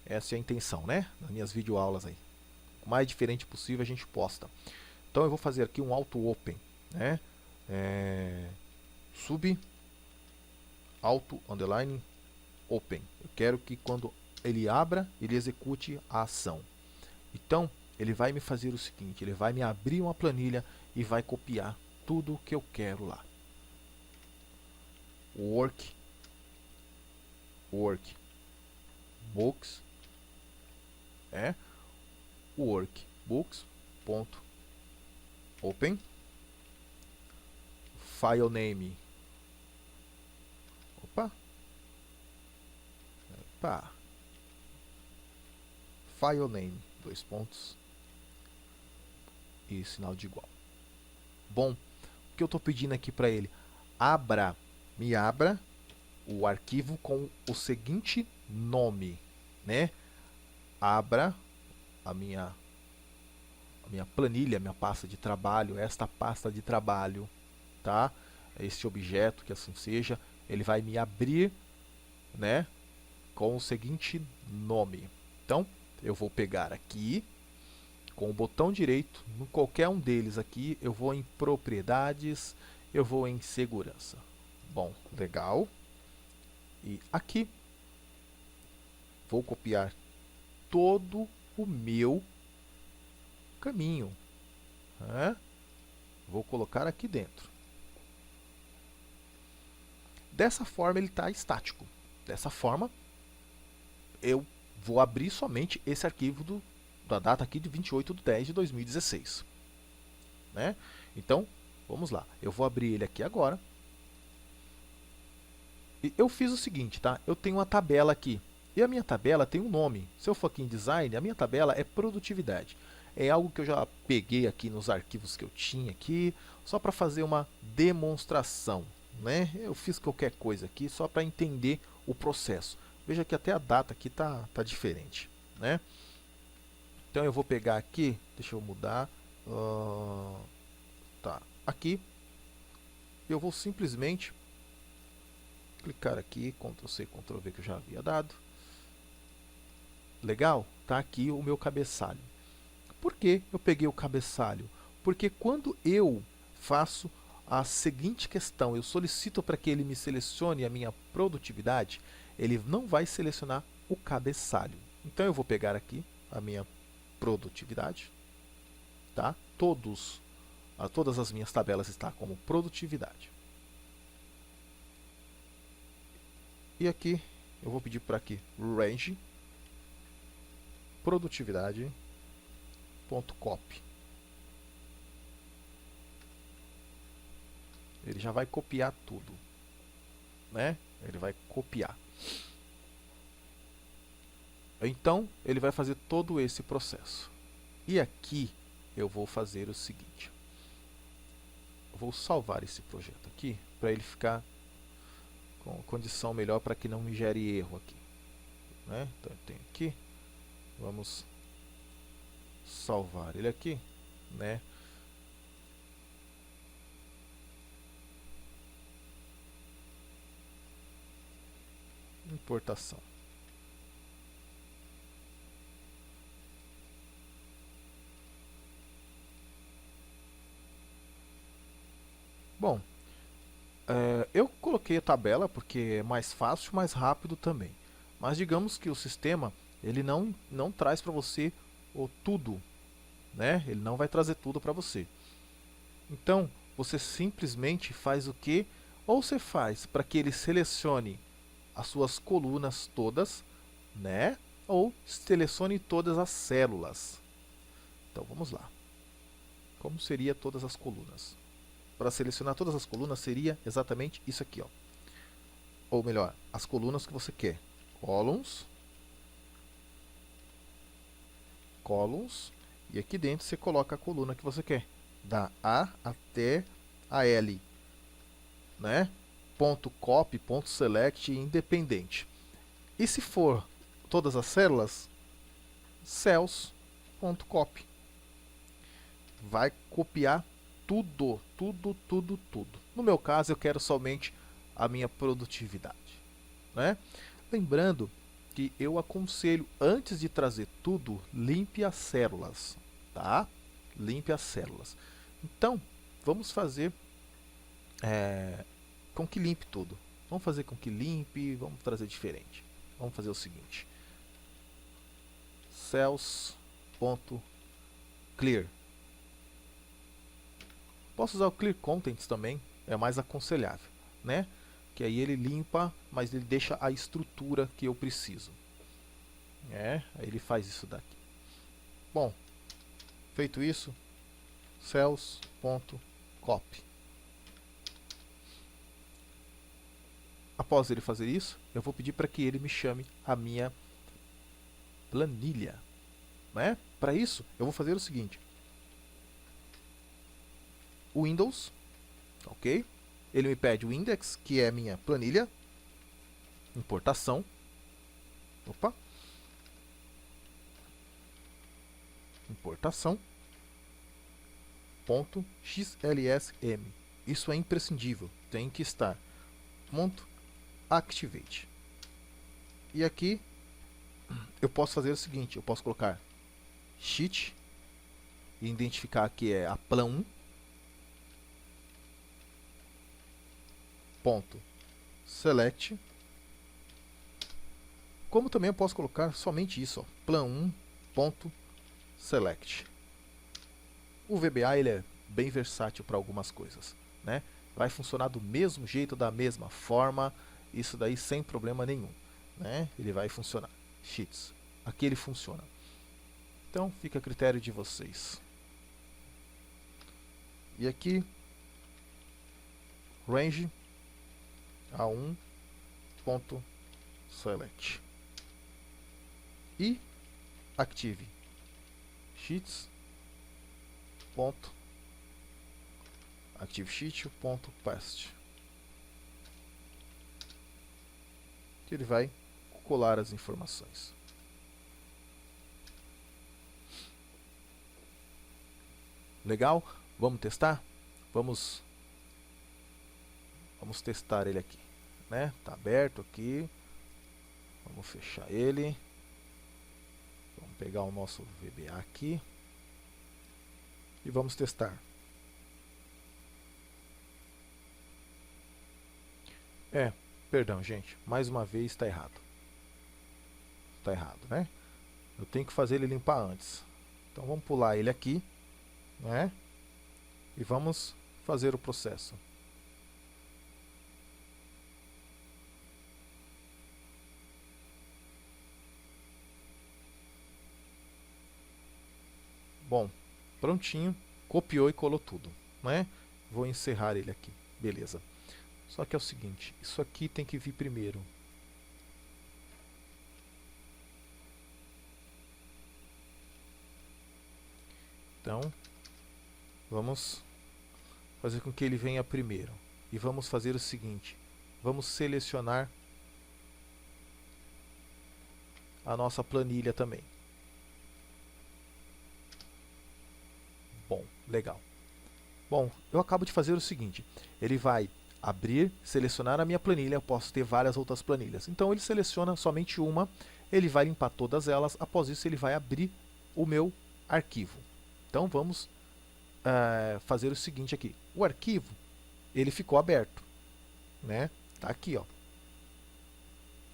Essa é a intenção, né? Nas minhas videoaulas aí. O mais diferente possível a gente posta. Então eu vou fazer aqui um auto open, né? Sub auto underline open. Eu quero que quando ele abra, ele execute a ação. Então, ele vai me fazer o seguinte, ele vai me abrir uma planilha e vai copiar tudo o que eu quero lá. Workbooks workbooks.open file name. Opa. File name, dois pontos e sinal de igual. Bom, o que eu estou pedindo aqui para ele? Me abra o arquivo com o seguinte nome, né? Abra a minha planilha, minha pasta de trabalho, esta pasta de trabalho, tá? Este objeto, que assim seja, ele vai me abrir, né, com o seguinte nome. Então, eu vou pegar aqui, com o botão direito, em qualquer um deles aqui, eu vou em propriedades, eu vou em segurança. Bom, legal. E aqui, vou copiar todo o meu caminho. Vou colocar aqui dentro. Dessa forma ele está estático. Dessa forma, eu vou abrir somente esse arquivo da data aqui de 28/10/2016. Né? Então, vamos lá. Eu vou abrir ele aqui agora. E eu fiz o seguinte, tá? Eu tenho uma tabela aqui. E a minha tabela tem um nome. Se eu for aqui em design, a minha tabela é produtividade. É algo que eu já peguei aqui nos arquivos que eu tinha aqui, só para fazer uma demonstração, né? Eu fiz qualquer coisa aqui só para entender o processo. Veja que até a data aqui tá diferente, né? Então eu vou pegar aqui, deixa eu mudar, tá, aqui, eu vou simplesmente clicar aqui, Ctrl C, Ctrl V que eu já havia dado. Legal? Tá aqui o meu cabeçalho. Por que eu peguei o cabeçalho? Porque quando eu faço a seguinte questão, eu solicito para que ele me selecione a minha produtividade, ele não vai selecionar o cabeçalho. Então eu vou pegar aqui a minha produtividade, tá? Todas as minhas tabelas estão como produtividade. E aqui eu vou pedir para aqui range produtividade.copy. Ele já vai copiar tudo, né? Ele vai copiar. Então, ele vai fazer todo esse processo. E aqui eu vou fazer o seguinte. Eu vou salvar esse projeto aqui para ele ficar com condição melhor para que não me gere erro aqui, né? Então eu tenho aqui, vamos salvar ele aqui, né? importação. Bom, eu coloquei a tabela porque é mais fácil, mais rápido também. Mas digamos que o sistema ele não traz para você o tudo, né? Ele não vai trazer tudo para você. Então, você simplesmente faz o que? Ou você faz para que ele selecione as suas colunas todas, né? Ou selecione todas as células. Então, vamos lá. Como seria todas as colunas? Para selecionar todas as colunas seria exatamente isso aqui, ó. Ou melhor, as colunas que você quer. Columns, columns, e aqui dentro você coloca a coluna que você quer, da A até a L, né? Ponto copy, ponto select independente. E se for todas as células, cells.copy. Vai copiar tudo, tudo, tudo, tudo. No meu caso, eu quero somente a minha produtividade, né? Lembrando que eu aconselho, antes de trazer tudo, limpe as células, tá? Limpe as células. Então, vamos fazer com que limpe tudo. Vamos fazer com que limpe, vamos trazer diferente. Vamos fazer o seguinte. Cells.clear. Posso usar o Clear Contents também, é mais aconselhável, né? Que aí ele limpa, mas ele deixa a estrutura que eu preciso. Aí ele faz isso daqui. Bom, feito isso, cells.copy. Após ele fazer isso, eu vou pedir para que ele me chame a minha planilha, né? Para isso, eu vou fazer o seguinte: Windows, ok? Ele me pede o index, que é a minha planilha, importação. Opa! Importação. Ponto .xlsm. Isso é imprescindível, tem que estar. Ponto activate. E aqui eu posso fazer o seguinte, eu posso colocar sheet e identificar que é a plan 1. Ponto select. Como também eu posso colocar somente isso, ó, plan 1 ponto select. O VBA ele é bem versátil para algumas coisas, né? Vai funcionar do mesmo jeito, da mesma forma, isso daí sem problema nenhum, né? Ele vai funcionar. Sheets, aqui ele funciona. Então fica a critério de vocês. E aqui range a1 ponto select e active sheets ponto active sheet ponto paste, que ele vai colar as informações. Legal? Vamos testar? Vamos testar ele aqui, né? Tá aberto aqui. Vamos fechar ele. Vamos pegar o nosso VBA aqui e vamos testar. Perdão, gente. Mais uma vez está errado. Está errado, né? Eu tenho que fazer ele limpar antes. Então vamos pular ele aqui, né? E vamos fazer o processo. Bom, prontinho, copiou e colou tudo, né? Vou encerrar ele aqui, beleza. Só que é o seguinte, isso aqui tem que vir primeiro. Então, vamos fazer com que ele venha primeiro. E vamos fazer o seguinte, vamos selecionar a nossa planilha também. Bom, legal. Bom, eu acabo de fazer o seguinte, ele vai abrir, selecionar a minha planilha, eu posso ter várias outras planilhas. Então ele seleciona somente uma, ele vai limpar todas elas, após isso ele vai abrir o meu arquivo. Então vamos fazer o seguinte aqui. O arquivo, ele ficou aberto, né? Tá aqui, ó.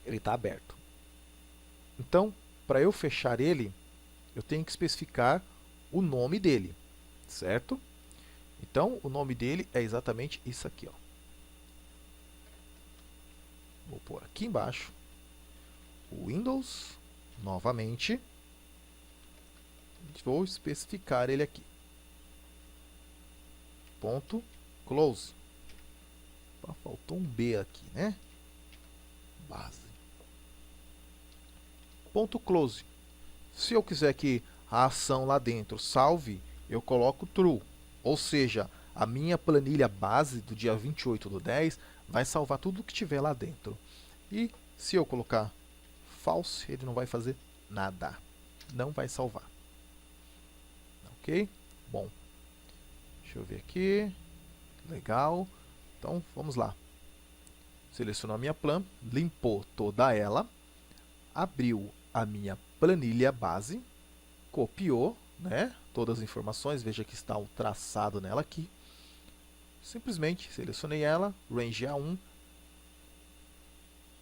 Ele está aberto. Então, para eu fechar ele, eu tenho que especificar o nome dele, certo? Então, o nome dele é exatamente isso aqui, ó. Vou pôr aqui embaixo. Windows, novamente. Vou especificar ele aqui. Ponto close. Faltou um B aqui, né? Base. Ponto close. Se eu quiser que a ação lá dentro salve, eu coloco true. Ou seja, a minha planilha base do dia 28/10 vai salvar tudo que tiver lá dentro. E se eu colocar false, ele não vai fazer nada. Não vai salvar. Ok? Bom. Deixa eu ver aqui. Legal. Então, vamos lá. Selecionou a minha plan, limpou toda ela, abriu a minha planilha base, copiou, né, todas as informações, veja que está o traçado nela aqui. Simplesmente selecionei ela, range A1,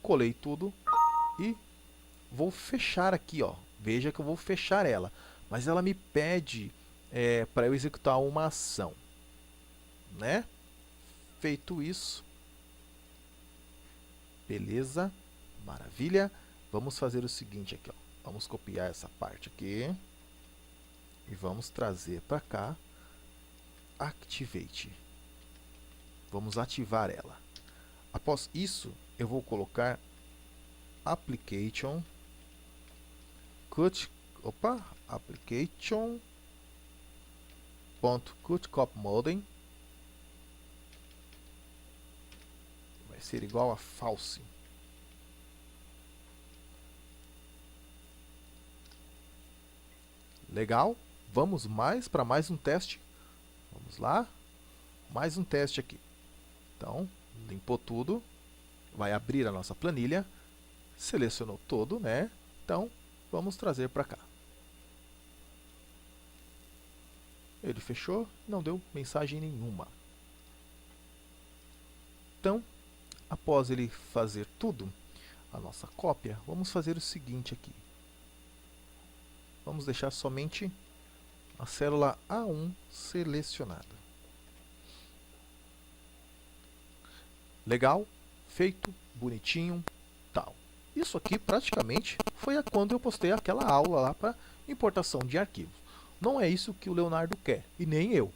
colei tudo e vou fechar aqui, ó. Veja que eu vou fechar ela, mas ela me pede para eu executar uma ação, né? Feito isso, beleza, maravilha. Vamos fazer o seguinte aqui, ó. Vamos copiar essa parte aqui e vamos trazer para cá. Activate. Vamos ativar ela. Após isso, eu vou colocar application application.cutcopmodem vai ser igual a false. Legal, vamos para mais um teste. Vamos lá, mais um teste aqui. Então, limpou tudo, vai abrir a nossa planilha, selecionou todo, né? Então, vamos trazer para cá. Ele fechou, não deu mensagem nenhuma. Então, após ele fazer tudo, a nossa cópia, vamos fazer o seguinte aqui. Vamos deixar somente a célula A1 selecionada. Legal, feito, bonitinho, tal. Isso aqui praticamente foi quando eu postei aquela aula lá para importação de arquivos. Não é isso que o Leonardo quer, e nem eu,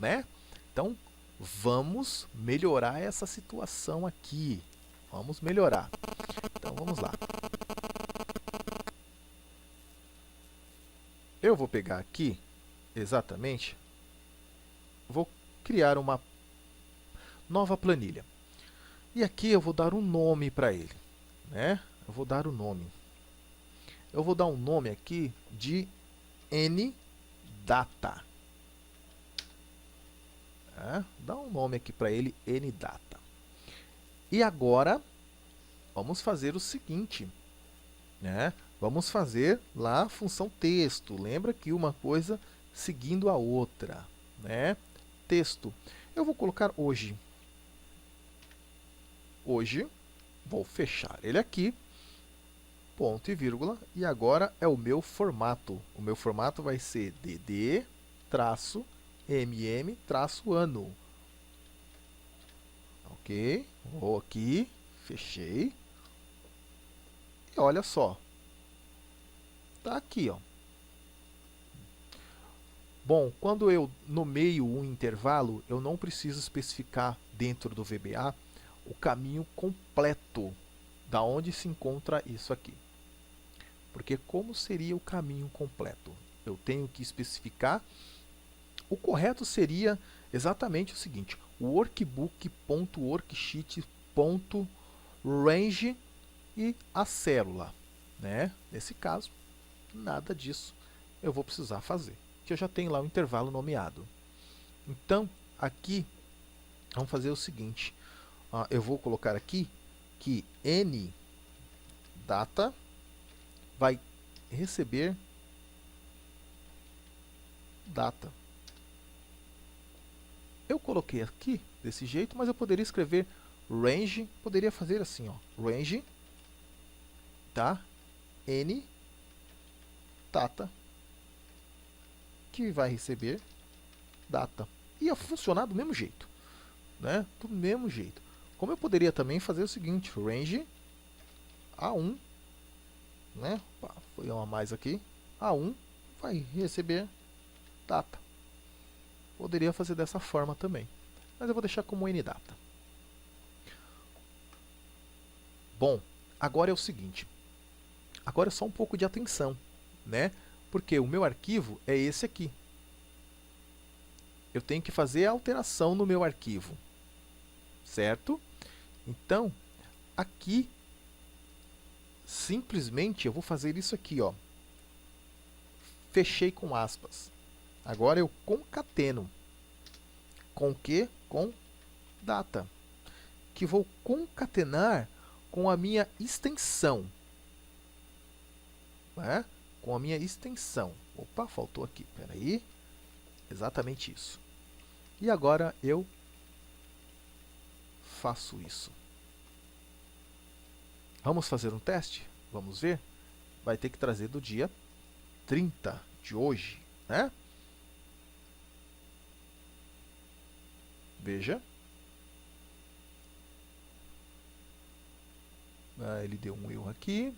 né? Então, vamos melhorar essa situação aqui. Vamos melhorar. Então, vamos lá. Eu vou pegar aqui, exatamente, vou criar uma nova planilha. E aqui eu vou dar um nome para ele, né? Eu vou dar o nome. Eu vou dar um nome aqui de ndata. Dá um nome aqui para ele, ndata. E agora, vamos fazer o seguinte, né? Vamos fazer lá a função texto. Lembra que uma coisa seguindo a outra, né? Texto. Eu vou colocar hoje. Hoje, vou fechar ele aqui, ponto e vírgula, e agora é o meu formato. O meu formato vai ser dd-mm-ano. Ok? Vou aqui, fechei. E olha só. Tá aqui, ó. Bom, quando eu nomeio um intervalo, eu não preciso especificar dentro do VBA o caminho completo da onde se encontra isso aqui. Porque como seria o caminho completo? Eu tenho que especificar. O correto seria exatamente o seguinte: workbook.worksheet.range e a célula, né? Nesse caso, nada disso eu vou precisar fazer, que eu já tenho lá o intervalo nomeado. Então, aqui, vamos fazer o seguinte. eu vou colocar aqui que n data vai receber data. Eu coloquei aqui desse jeito, mas eu poderia escrever range, poderia fazer assim, ó, range, tá? N data que vai receber data. Ia funcionar do mesmo jeito, né? Do mesmo jeito. Como eu poderia também fazer o seguinte, range A1, né? Opa, foi uma a mais aqui. A1 vai receber data. Poderia fazer dessa forma também, mas eu vou deixar como ndata. Bom, agora é o seguinte. Agora é só um pouco de atenção, né? Porque o meu arquivo é esse aqui. Eu tenho que fazer a alteração no meu arquivo, certo? Então, aqui, simplesmente eu vou fazer isso aqui, ó. Fechei com aspas. Agora eu concateno. Com o quê? Com data. Que vou concatenar com a minha extensão. Né? Com a minha extensão. Opa, faltou aqui. Espera aí. Exatamente isso. E agora eu faço isso. Vamos fazer um teste? Vamos ver? Vai ter que trazer do dia 30 de hoje, né? Veja. Ele deu um erro aqui.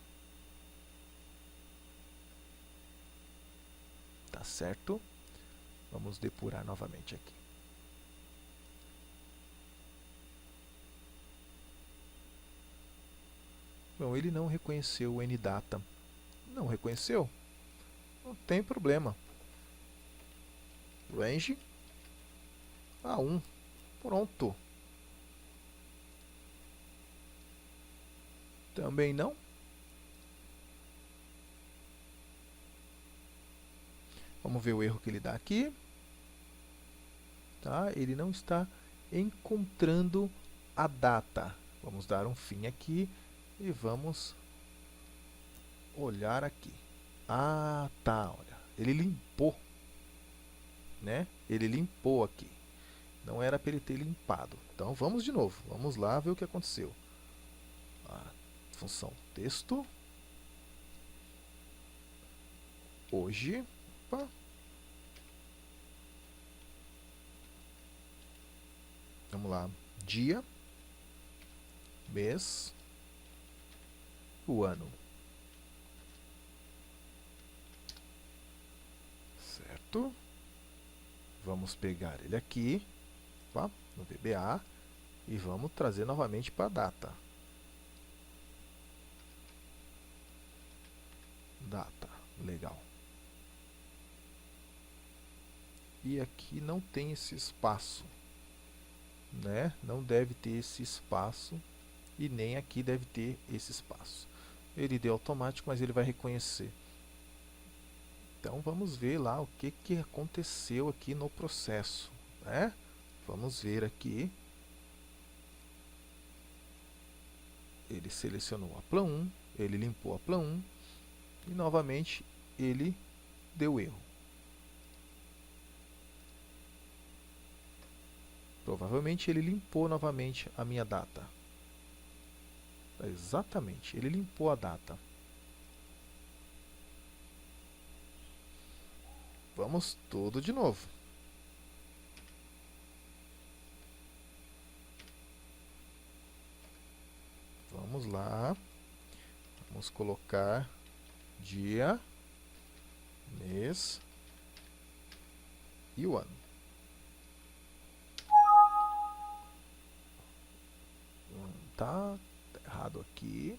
Tá certo. Vamos depurar novamente aqui. Bom, ele não reconheceu o ndata. Não reconheceu? Não tem problema. Range A1. Pronto. Também não. Vamos ver o erro que ele dá aqui. Tá? Ele não está encontrando a data. Vamos dar um fim aqui e vamos olhar aqui. Ah, tá, olha. Ele limpou, né? Ele limpou aqui. Não era para ele ter limpado. Então vamos de novo. Vamos lá ver o que aconteceu. Função texto. Hoje. Opa. Vamos lá. Dia. Mês. O ano. Certo. Vamos pegar ele aqui, tá? No VBA. E vamos trazer novamente para a data. Data. Legal. E aqui não tem esse espaço, né? Não deve ter esse espaço e nem aqui deve ter esse espaço. Ele deu automático, mas ele vai reconhecer. Então vamos ver lá o que aconteceu aqui no processo, né? Vamos ver aqui. Ele selecionou a plan 1, ele limpou a plan 1 e novamente ele deu erro. Provavelmente ele limpou novamente a minha data. Exatamente, ele limpou a data. Vamos tudo de novo. Vamos lá. Vamos colocar dia, mês e o ano. Tá errado aqui.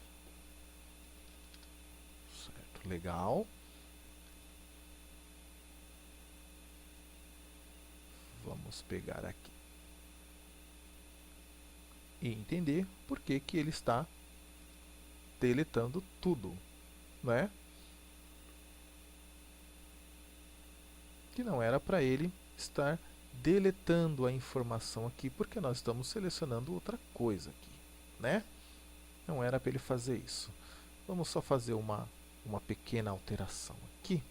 Certo, legal. Vamos pegar aqui e entender por que que ele está deletando tudo, né? Que não era para ele estar deletando a informação aqui, porque nós estamos selecionando outra coisa aqui, né? Não era para ele fazer isso. Vamos só fazer uma pequena alteração aqui.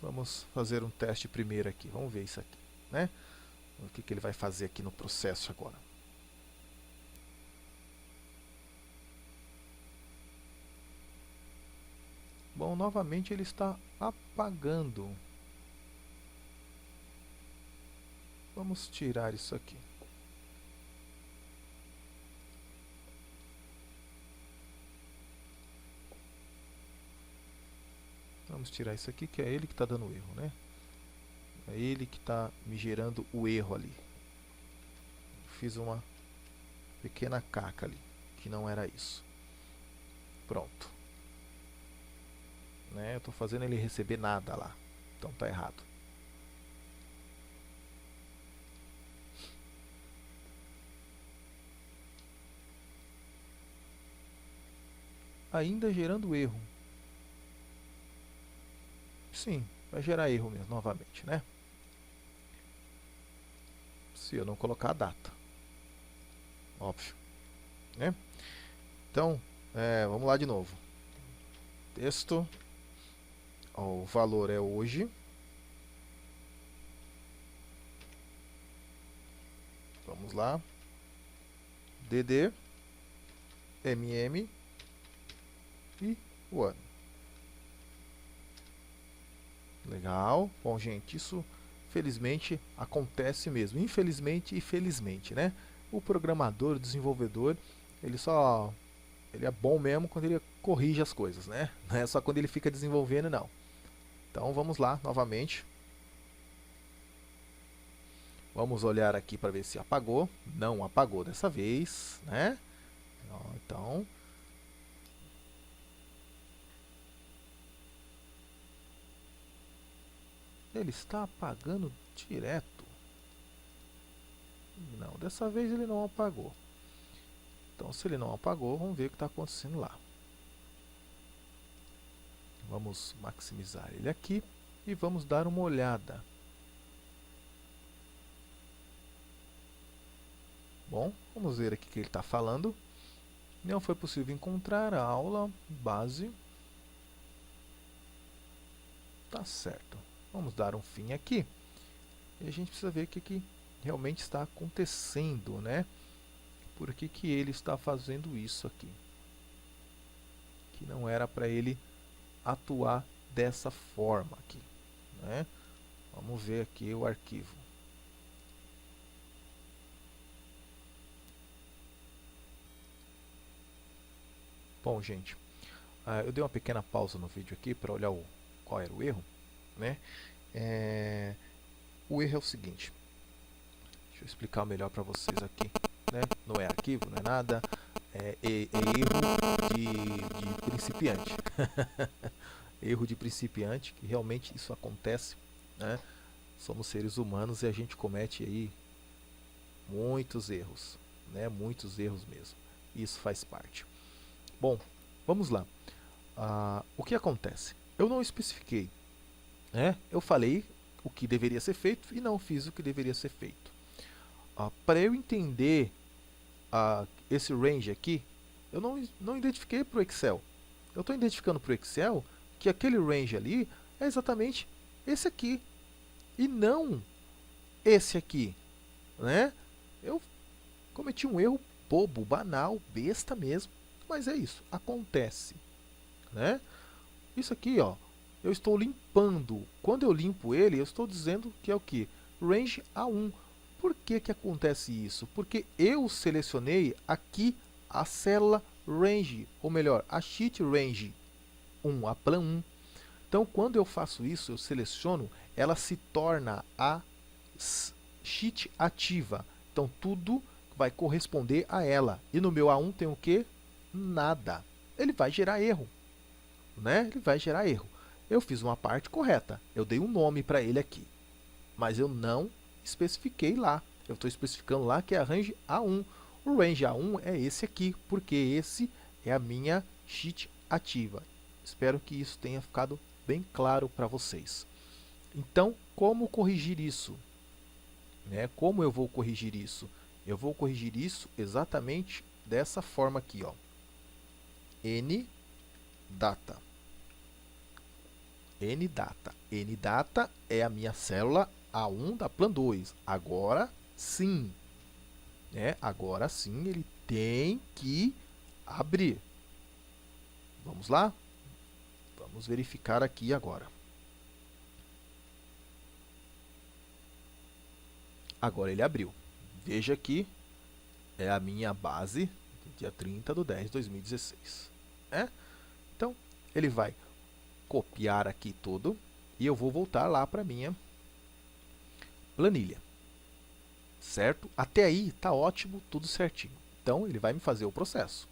Vamos fazer um teste primeiro aqui. Vamos ver isso aqui, né? O que ele vai fazer aqui no processo agora. Bom, novamente ele está apagando. Vamos tirar isso aqui. Vamos tirar isso aqui, que é ele que está dando erro, né? É ele que está me gerando o erro ali. Fiz uma pequena caca ali, que não era isso. Pronto. Né? Eu estou fazendo ele receber nada lá. Então tá errado. Ainda gerando erro. Sim, vai gerar erro mesmo, novamente, né? Se eu não colocar a data. Óbvio. Né? Então, vamos lá de novo. Texto. Ó, o valor é hoje. Vamos lá. DD. MM. E o ano. Legal. Bom, gente, isso felizmente acontece mesmo. Infelizmente e felizmente, né? O programador, o desenvolvedor, ele é bom mesmo quando ele corrige as coisas, né? Não é só quando ele fica desenvolvendo, não. Então vamos lá novamente. Vamos olhar aqui para ver se apagou. Não apagou dessa vez, né? Então, ele está apagando direto. Não, dessa vez ele não apagou. Então, se ele não apagou, vamos ver o que está acontecendo lá. Vamos maximizar ele aqui e vamos dar uma olhada. Bom, vamos ver aqui o que ele está falando. Não foi possível encontrar a aula base. Tá certo. Vamos dar um fim aqui. E a gente precisa ver o que realmente está acontecendo, né? Por que ele está fazendo isso aqui? Que não era para ele atuar dessa forma aqui, né? Vamos ver aqui o arquivo. Bom, gente, eu dei uma pequena pausa no vídeo aqui para olhar qual era o erro, né? O erro é o seguinte. Deixa eu explicar melhor para vocês aqui, né? Não é arquivo, não é nada. É erro de principiante. Erro de principiante, que realmente isso acontece, né? Somos seres humanos e a gente comete aí muitos erros, né? Muitos erros mesmo. Isso faz parte. Bom, vamos lá. O que acontece? Eu não especifiquei, né? Eu falei o que deveria ser feito e não fiz o que deveria ser feito. Para eu entender esse range aqui, eu não identifiquei para o Excel. Eu estou identificando para o Excel que aquele range ali é exatamente esse aqui e não esse aqui, né? Eu cometi um erro bobo, banal, besta mesmo, mas é isso, acontece, né? Isso aqui, ó, eu estou limpando. Quando eu limpo ele, eu estou dizendo que é o que? Range A1. Por que acontece isso? Porque eu selecionei aqui a célula range, ou melhor, a sheet range 1, a plan 1. Então, quando eu faço isso, eu seleciono, ela se torna a sheet ativa. Então, tudo vai corresponder a ela. E no meu A1 tem o que? Nada. Ele vai gerar erro, né? Ele vai gerar erro. Eu fiz uma parte correta. Eu dei um nome para ele aqui. Mas eu não especifiquei lá. Eu estou especificando lá que é a range A1. O range A1 é esse aqui, porque esse é a minha sheet ativa. Espero que isso tenha ficado bem claro para vocês. Então, como corrigir isso? Como eu vou corrigir isso? Eu vou corrigir isso exatamente dessa forma aqui, ó. ndata. ndata é a minha célula A1 da Plan 2. Agora sim, agora sim ele tem que abrir. Vamos lá? Vamos verificar aqui agora. Agora ele abriu. Veja que é a minha base do dia 30/10/2016. Então, ele vai copiar aqui tudo e eu vou voltar lá para a minha planilha. Certo? Até aí tá ótimo, tudo certinho. Então, ele vai me fazer o processo.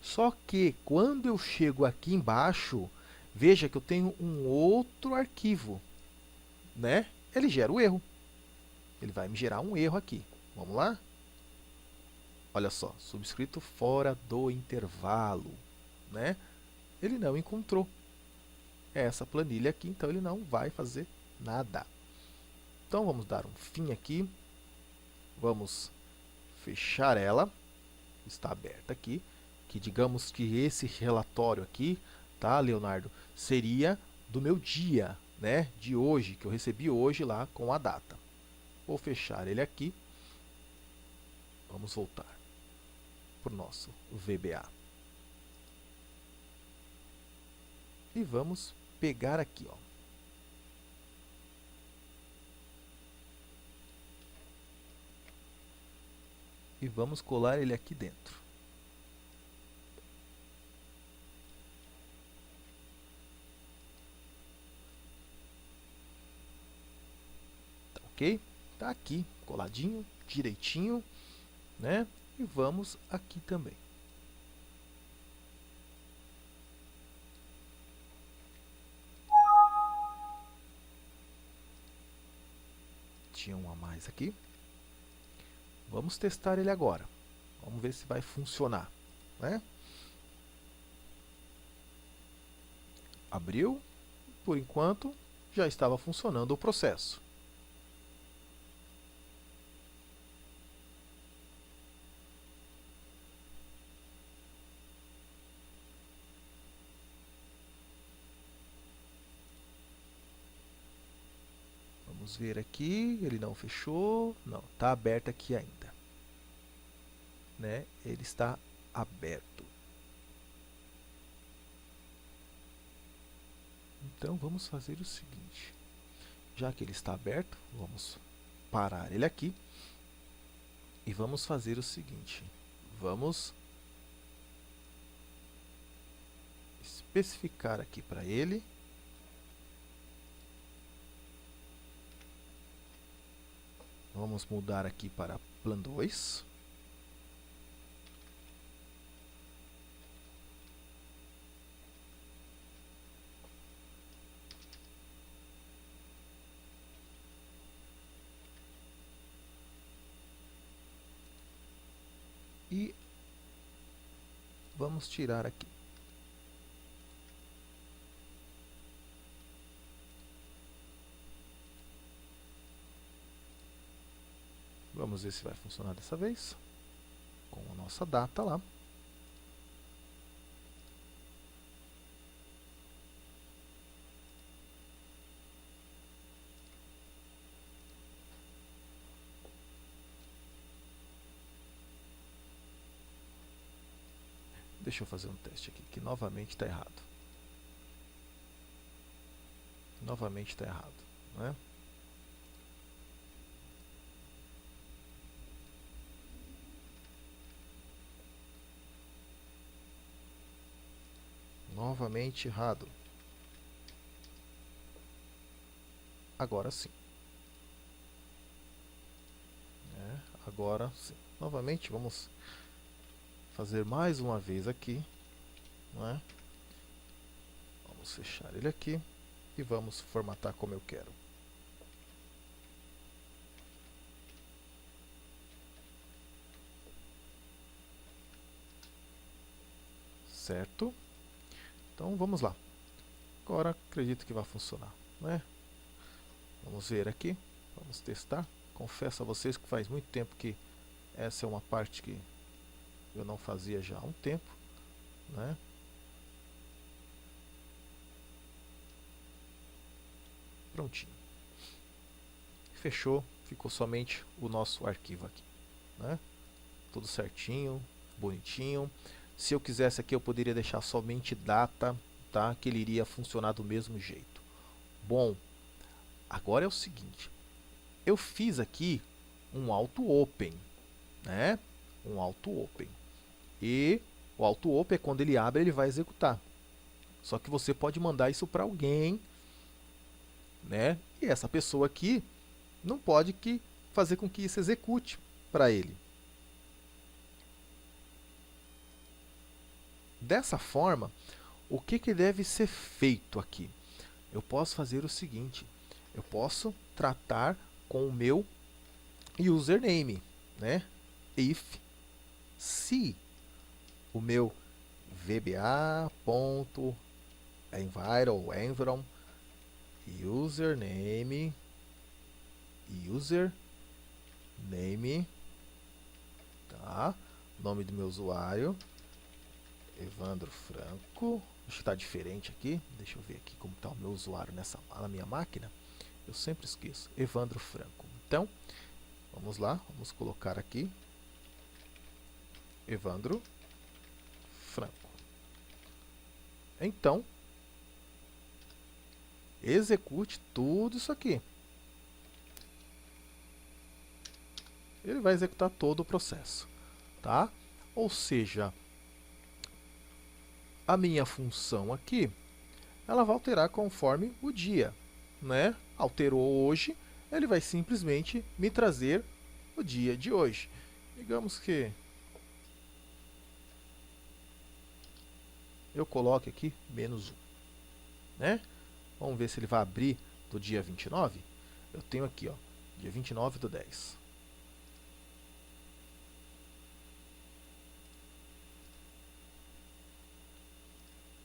Só que quando eu chego aqui embaixo, veja que eu tenho um outro arquivo, Ele gera o erro. Ele vai me gerar um erro aqui. Vamos lá? Olha só, subscrito fora do intervalo, Ele não encontrou essa planilha aqui, então ele não vai fazer nada. Então vamos dar um fim aqui. Vamos fechar ela. Está aberta aqui. Que digamos que esse relatório aqui, tá, Leonardo, seria do meu dia, de hoje, que eu recebi hoje lá com a data. Vou fechar ele aqui. Vamos voltar para o nosso VBA. E vamos pegar aqui, ó. E vamos colar ele aqui dentro. Tá ok? Tá aqui, coladinho, direitinho, E vamos aqui também. Tinha um a mais aqui. Vamos testar ele agora. Vamos ver se vai funcionar, Abriu. Por enquanto, já estava funcionando o processo. Vamos ver aqui, ele não fechou, não, está aberto aqui ainda, Ele está aberto. Então vamos fazer o seguinte, já que ele está aberto, vamos parar ele aqui e vamos fazer o seguinte, vamos especificar aqui para ele Vamos mudar aqui para Plan 2. E vamos tirar aqui. Vamos ver se vai funcionar dessa vez. Com a nossa data lá. Deixa eu fazer um teste aqui, que novamente está errado. Novamente está errado, né? Novamente errado. Agora sim. Agora sim. Novamente vamos fazer mais uma vez aqui. Vamos fechar ele aqui e vamos formatar como eu quero. certo? Então vamos lá. Agora acredito que vai funcionar, né? Vamos ver aqui, vamos testar. Confesso a vocês que faz muito tempo que essa é uma parte que eu não fazia já há um tempo, né? Prontinho. Fechou, ficou somente o nosso arquivo aqui, né? Tudo certinho, bonitinho. Se eu quisesse aqui eu poderia deixar somente data, tá? Que ele iria funcionar do mesmo jeito. Bom, agora é o seguinte, eu fiz aqui um auto open, né? Um auto open. E o auto open é quando ele abre, ele vai executar. Só que você pode mandar isso para alguém, né? E essa pessoa aqui não pode fazer com que isso execute para ele. Dessa forma, o que deve ser feito aqui? Eu posso fazer o seguinte, eu posso tratar com o meu username, né? If se o meu vba.environ username, tá? Nome do meu usuário, Evandro Franco. Acho que está diferente aqui. Deixa eu ver aqui como está o meu usuário na minha máquina. Eu sempre esqueço. Evandro Franco. Então, vamos lá. Vamos colocar aqui Evandro Franco. Então, execute tudo isso aqui. Ele vai executar todo o processo, tá? Ou seja, a minha função aqui, ela vai alterar conforme o dia, né? Alterou hoje, ele vai simplesmente me trazer o dia de hoje. Digamos que eu coloque aqui -1, né? Vamos ver se ele vai abrir do dia 29. Eu tenho aqui, ó, dia 29/10.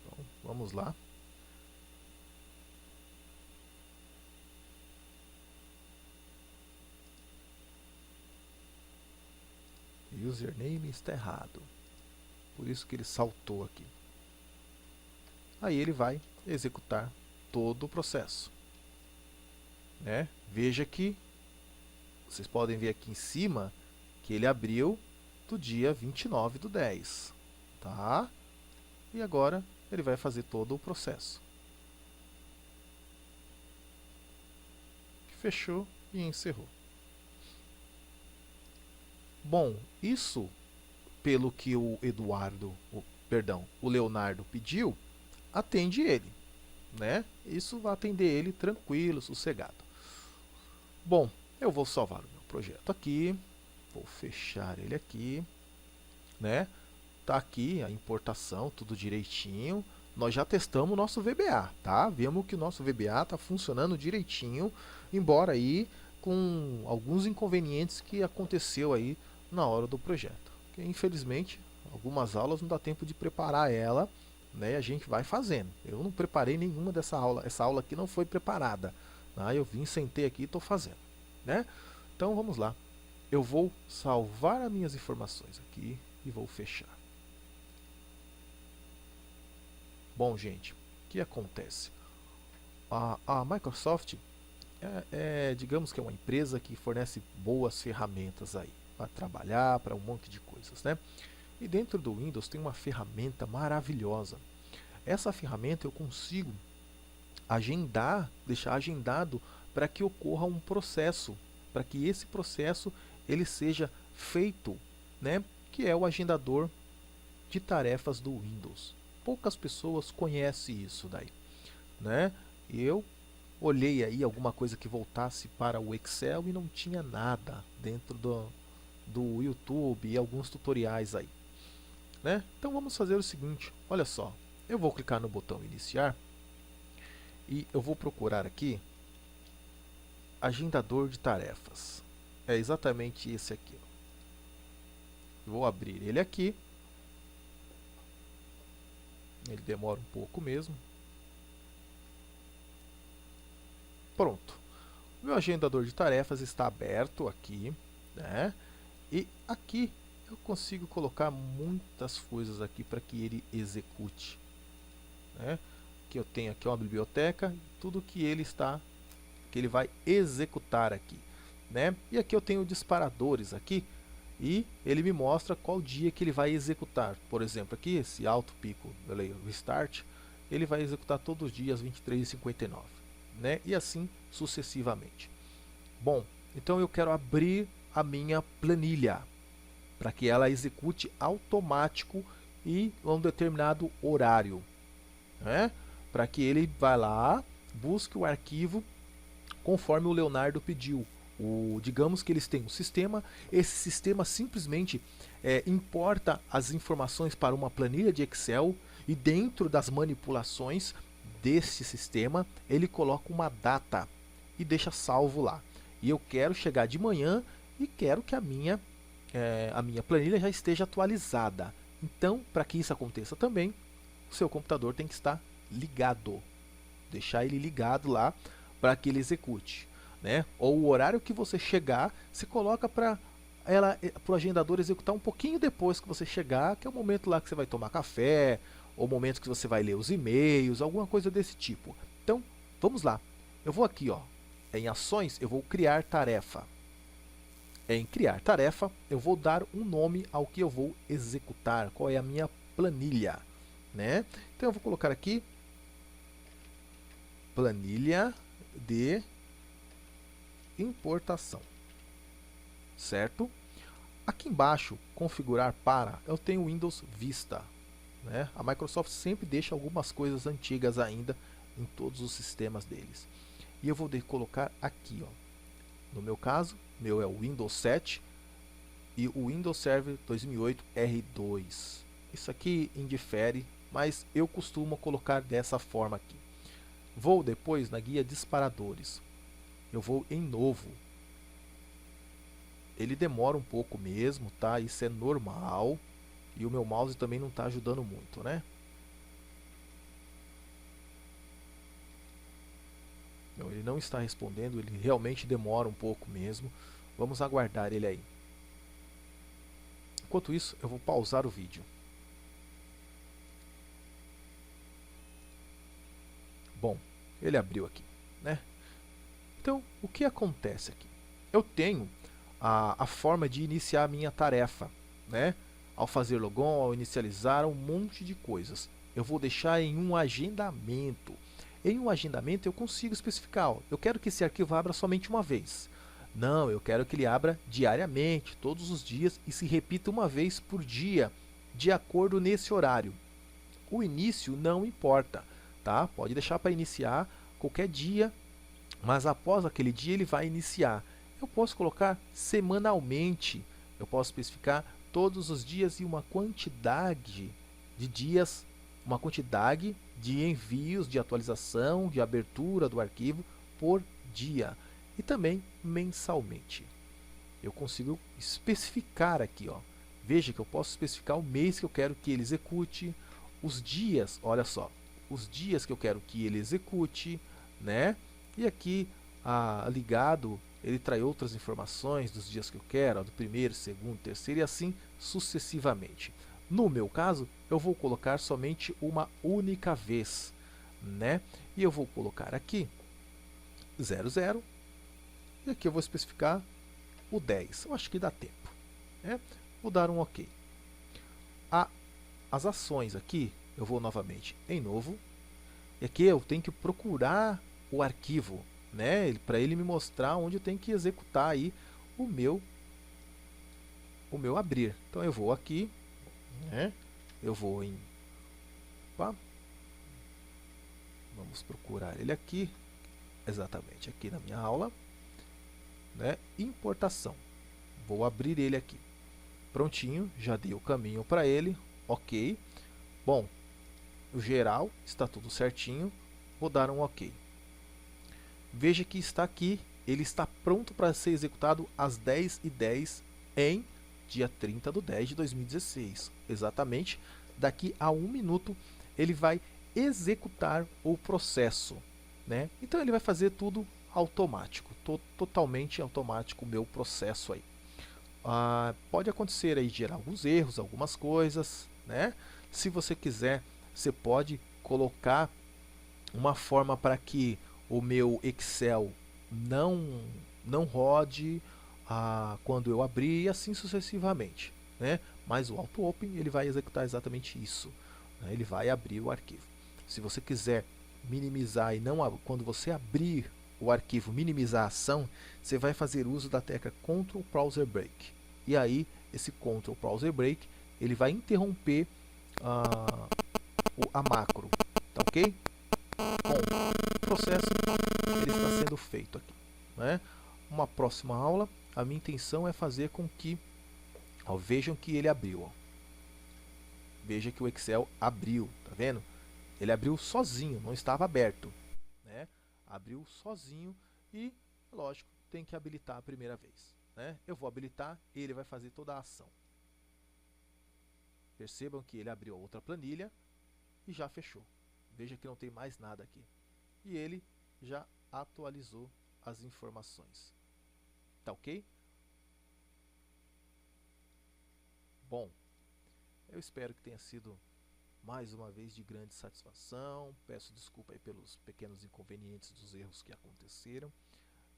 Então, vamos lá. Username está errado. Por isso que ele saltou aqui. Aí ele vai executar todo o processo, né? Veja que vocês podem ver aqui em cima que ele abriu do dia 29/10, tá? E agora ele vai fazer todo o processo. Fechou e encerrou. Bom, isso pelo que o o Leonardo pediu, atende ele, né? Isso vai atender ele tranquilo, sossegado. Bom, eu vou salvar o meu projeto aqui, vou fechar ele aqui, né? Tá aqui a importação, tudo direitinho. Nós já testamos o nosso VBA, tá? Vemos que o nosso VBA está funcionando direitinho, embora aí com alguns inconvenientes que aconteceu aí na hora do projeto. Porque, infelizmente, algumas aulas não dá tempo de preparar ela, né? A gente vai fazendo. Eu não preparei nenhuma dessa aula. Essa aula aqui não foi preparada. Tá? Eu vim, sentei aqui e estou fazendo, né? Então vamos lá. Eu vou salvar as minhas informações aqui e vou fechar. Bom, gente, o que acontece? A Microsoft digamos que é uma empresa que fornece boas ferramentas aí para trabalhar, para um monte de coisas, né? E dentro do Windows tem uma ferramenta maravilhosa. Essa ferramenta eu consigo agendar, deixar agendado para que ocorra um processo, para que esse processo ele seja feito, né? Que é o agendador de tarefas do Windows. Poucas pessoas conhecem isso daí, né? Eu olhei aí alguma coisa que voltasse para o Excel e não tinha nada dentro do YouTube e alguns tutoriais aí, né? Então vamos fazer o seguinte, olha só, eu vou clicar no botão iniciar e eu vou procurar aqui agendador de tarefas. É exatamente esse aqui, ó. Vou abrir ele aqui. Ele demora um pouco mesmo. Pronto. Meu agendador de tarefas está aberto aqui, né? E aqui eu consigo colocar muitas coisas aqui para que ele execute, né? Que eu tenho aqui uma biblioteca, tudo que ele vai executar aqui, né? E aqui eu tenho disparadores aqui e ele me mostra qual dia que ele vai executar. Por exemplo, aqui esse alto pico, restart, ele vai executar todos os dias 23h59, né? E assim sucessivamente. Bom, então eu quero abrir a minha planilha para que ela execute automático e a um determinado horário, né? Para que ele vá lá, busque o arquivo conforme o Leonardo pediu. Digamos que eles têm um sistema, esse sistema simplesmente importa as informações para uma planilha de Excel e dentro das manipulações desse sistema ele coloca uma data e deixa salvo lá. E eu quero chegar de manhã e quero que a minha planilha já esteja atualizada. Então, para que isso aconteça também, o seu computador tem que estar ligado. Deixar ele ligado lá para que ele execute, né? Ou o horário que você chegar, você coloca para o agendador executar um pouquinho depois que você chegar, que é o momento lá que você vai tomar café, ou o momento que você vai ler os e-mails, alguma coisa desse tipo. Então, vamos lá. Eu vou aqui, ó, em ações, eu vou criar tarefa. Em criar tarefa, eu vou dar um nome ao que eu vou executar, qual é a minha planilha, né? Então eu vou colocar aqui planilha de importação, certo? Aqui embaixo, configurar para, eu tenho Windows Vista, né? A Microsoft sempre deixa algumas coisas antigas ainda em todos os sistemas deles. E eu vou colocar aqui, ó. No meu caso, meu é o Windows 7 e o Windows Server 2008 R2. Isso aqui indifere, mas eu costumo colocar dessa forma aqui. Vou depois na guia disparadores. Eu vou em novo. Ele demora um pouco mesmo, tá? Isso é normal. E o meu mouse também não está ajudando muito, né? Não, ele não está respondendo, ele realmente demora um pouco mesmo. Vamos aguardar ele aí. Enquanto isso, eu vou pausar o vídeo. Bom, ele abriu aqui, né? Então, o que acontece aqui? Eu tenho a forma de iniciar a minha tarefa, né? Ao fazer logon, ao inicializar, um monte de coisas. Eu vou deixar em um agendamento. Em um agendamento eu consigo especificar, ó, eu quero que esse arquivo abra somente uma vez. Não, eu quero que ele abra diariamente, todos os dias e se repita uma vez por dia, de acordo nesse horário. O início não importa, tá? Pode deixar para iniciar qualquer dia, mas após aquele dia ele vai iniciar. Eu posso colocar semanalmente, eu posso especificar todos os dias e uma quantidade de dias, uma quantidade de envios, de atualização, de abertura do arquivo por dia e também mensalmente. Eu consigo especificar aqui, ó. Veja que eu posso especificar o mês que eu quero que ele execute, os dias, olha só, os dias que eu quero que ele execute, né? E aqui, ligado, ele traz outras informações dos dias que eu quero, ó, do primeiro, segundo, terceiro e assim sucessivamente. No meu caso, eu vou colocar somente uma única vez, né? E eu vou colocar aqui 00 e aqui eu vou especificar o 10. Eu acho que dá tempo, né? Vou dar um OK. As ações aqui, eu vou novamente em novo. E aqui eu tenho que procurar o arquivo, né? Para ele me mostrar onde eu tenho que executar aí o meu abrir. Então eu vou aqui, né? Eu vou em... Opa. Vamos procurar ele aqui, exatamente aqui na minha aula, né? Importação. Vou abrir ele aqui. Prontinho, já dei o caminho para ele, OK. Bom, o geral está tudo certinho, vou dar um OK. Veja que está aqui, ele está pronto para ser executado às 10h10 em dia 30/10/2016. Exatamente, daqui a 1 minuto ele vai executar o processo, né? Então ele vai fazer tudo automático, totalmente automático o meu processo aí. Pode acontecer aí gerar alguns erros, algumas coisas, né? Se você quiser, você pode colocar uma forma para que o meu Excel não rode quando eu abrir e assim sucessivamente, né? Mas o Auto Open ele vai executar exatamente isso, né? Ele vai abrir o arquivo. Se você quiser minimizar e não quando você abrir o arquivo minimizar a ação, você vai fazer uso da tecla Ctrl Browser Break. E aí esse Ctrl Browser Break ele vai interromper a macro, tá ok? Bom, o processo ele está sendo feito aqui, né? Uma próxima aula, a minha intenção é fazer com que vejam que ele abriu. Veja que o Excel abriu, tá vendo? Ele abriu sozinho, não estava aberto, né? Abriu sozinho e, lógico, tem que habilitar a primeira vez, né? Eu vou habilitar e ele vai fazer toda a ação. Percebam que ele abriu outra planilha e já fechou. Veja que não tem mais nada aqui. E ele já atualizou as informações. Tá ok? Bom, eu espero que tenha sido mais uma vez de grande satisfação. Peço desculpa aí pelos pequenos inconvenientes dos erros que aconteceram.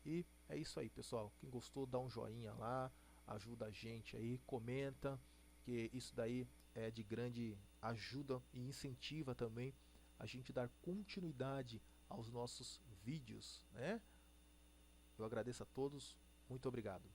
E é isso aí, pessoal. Quem gostou, dá um joinha lá, ajuda a gente aí, comenta, que isso daí é de grande ajuda e incentiva também a gente dar continuidade aos nossos vídeos, né? Eu agradeço a todos, muito obrigado.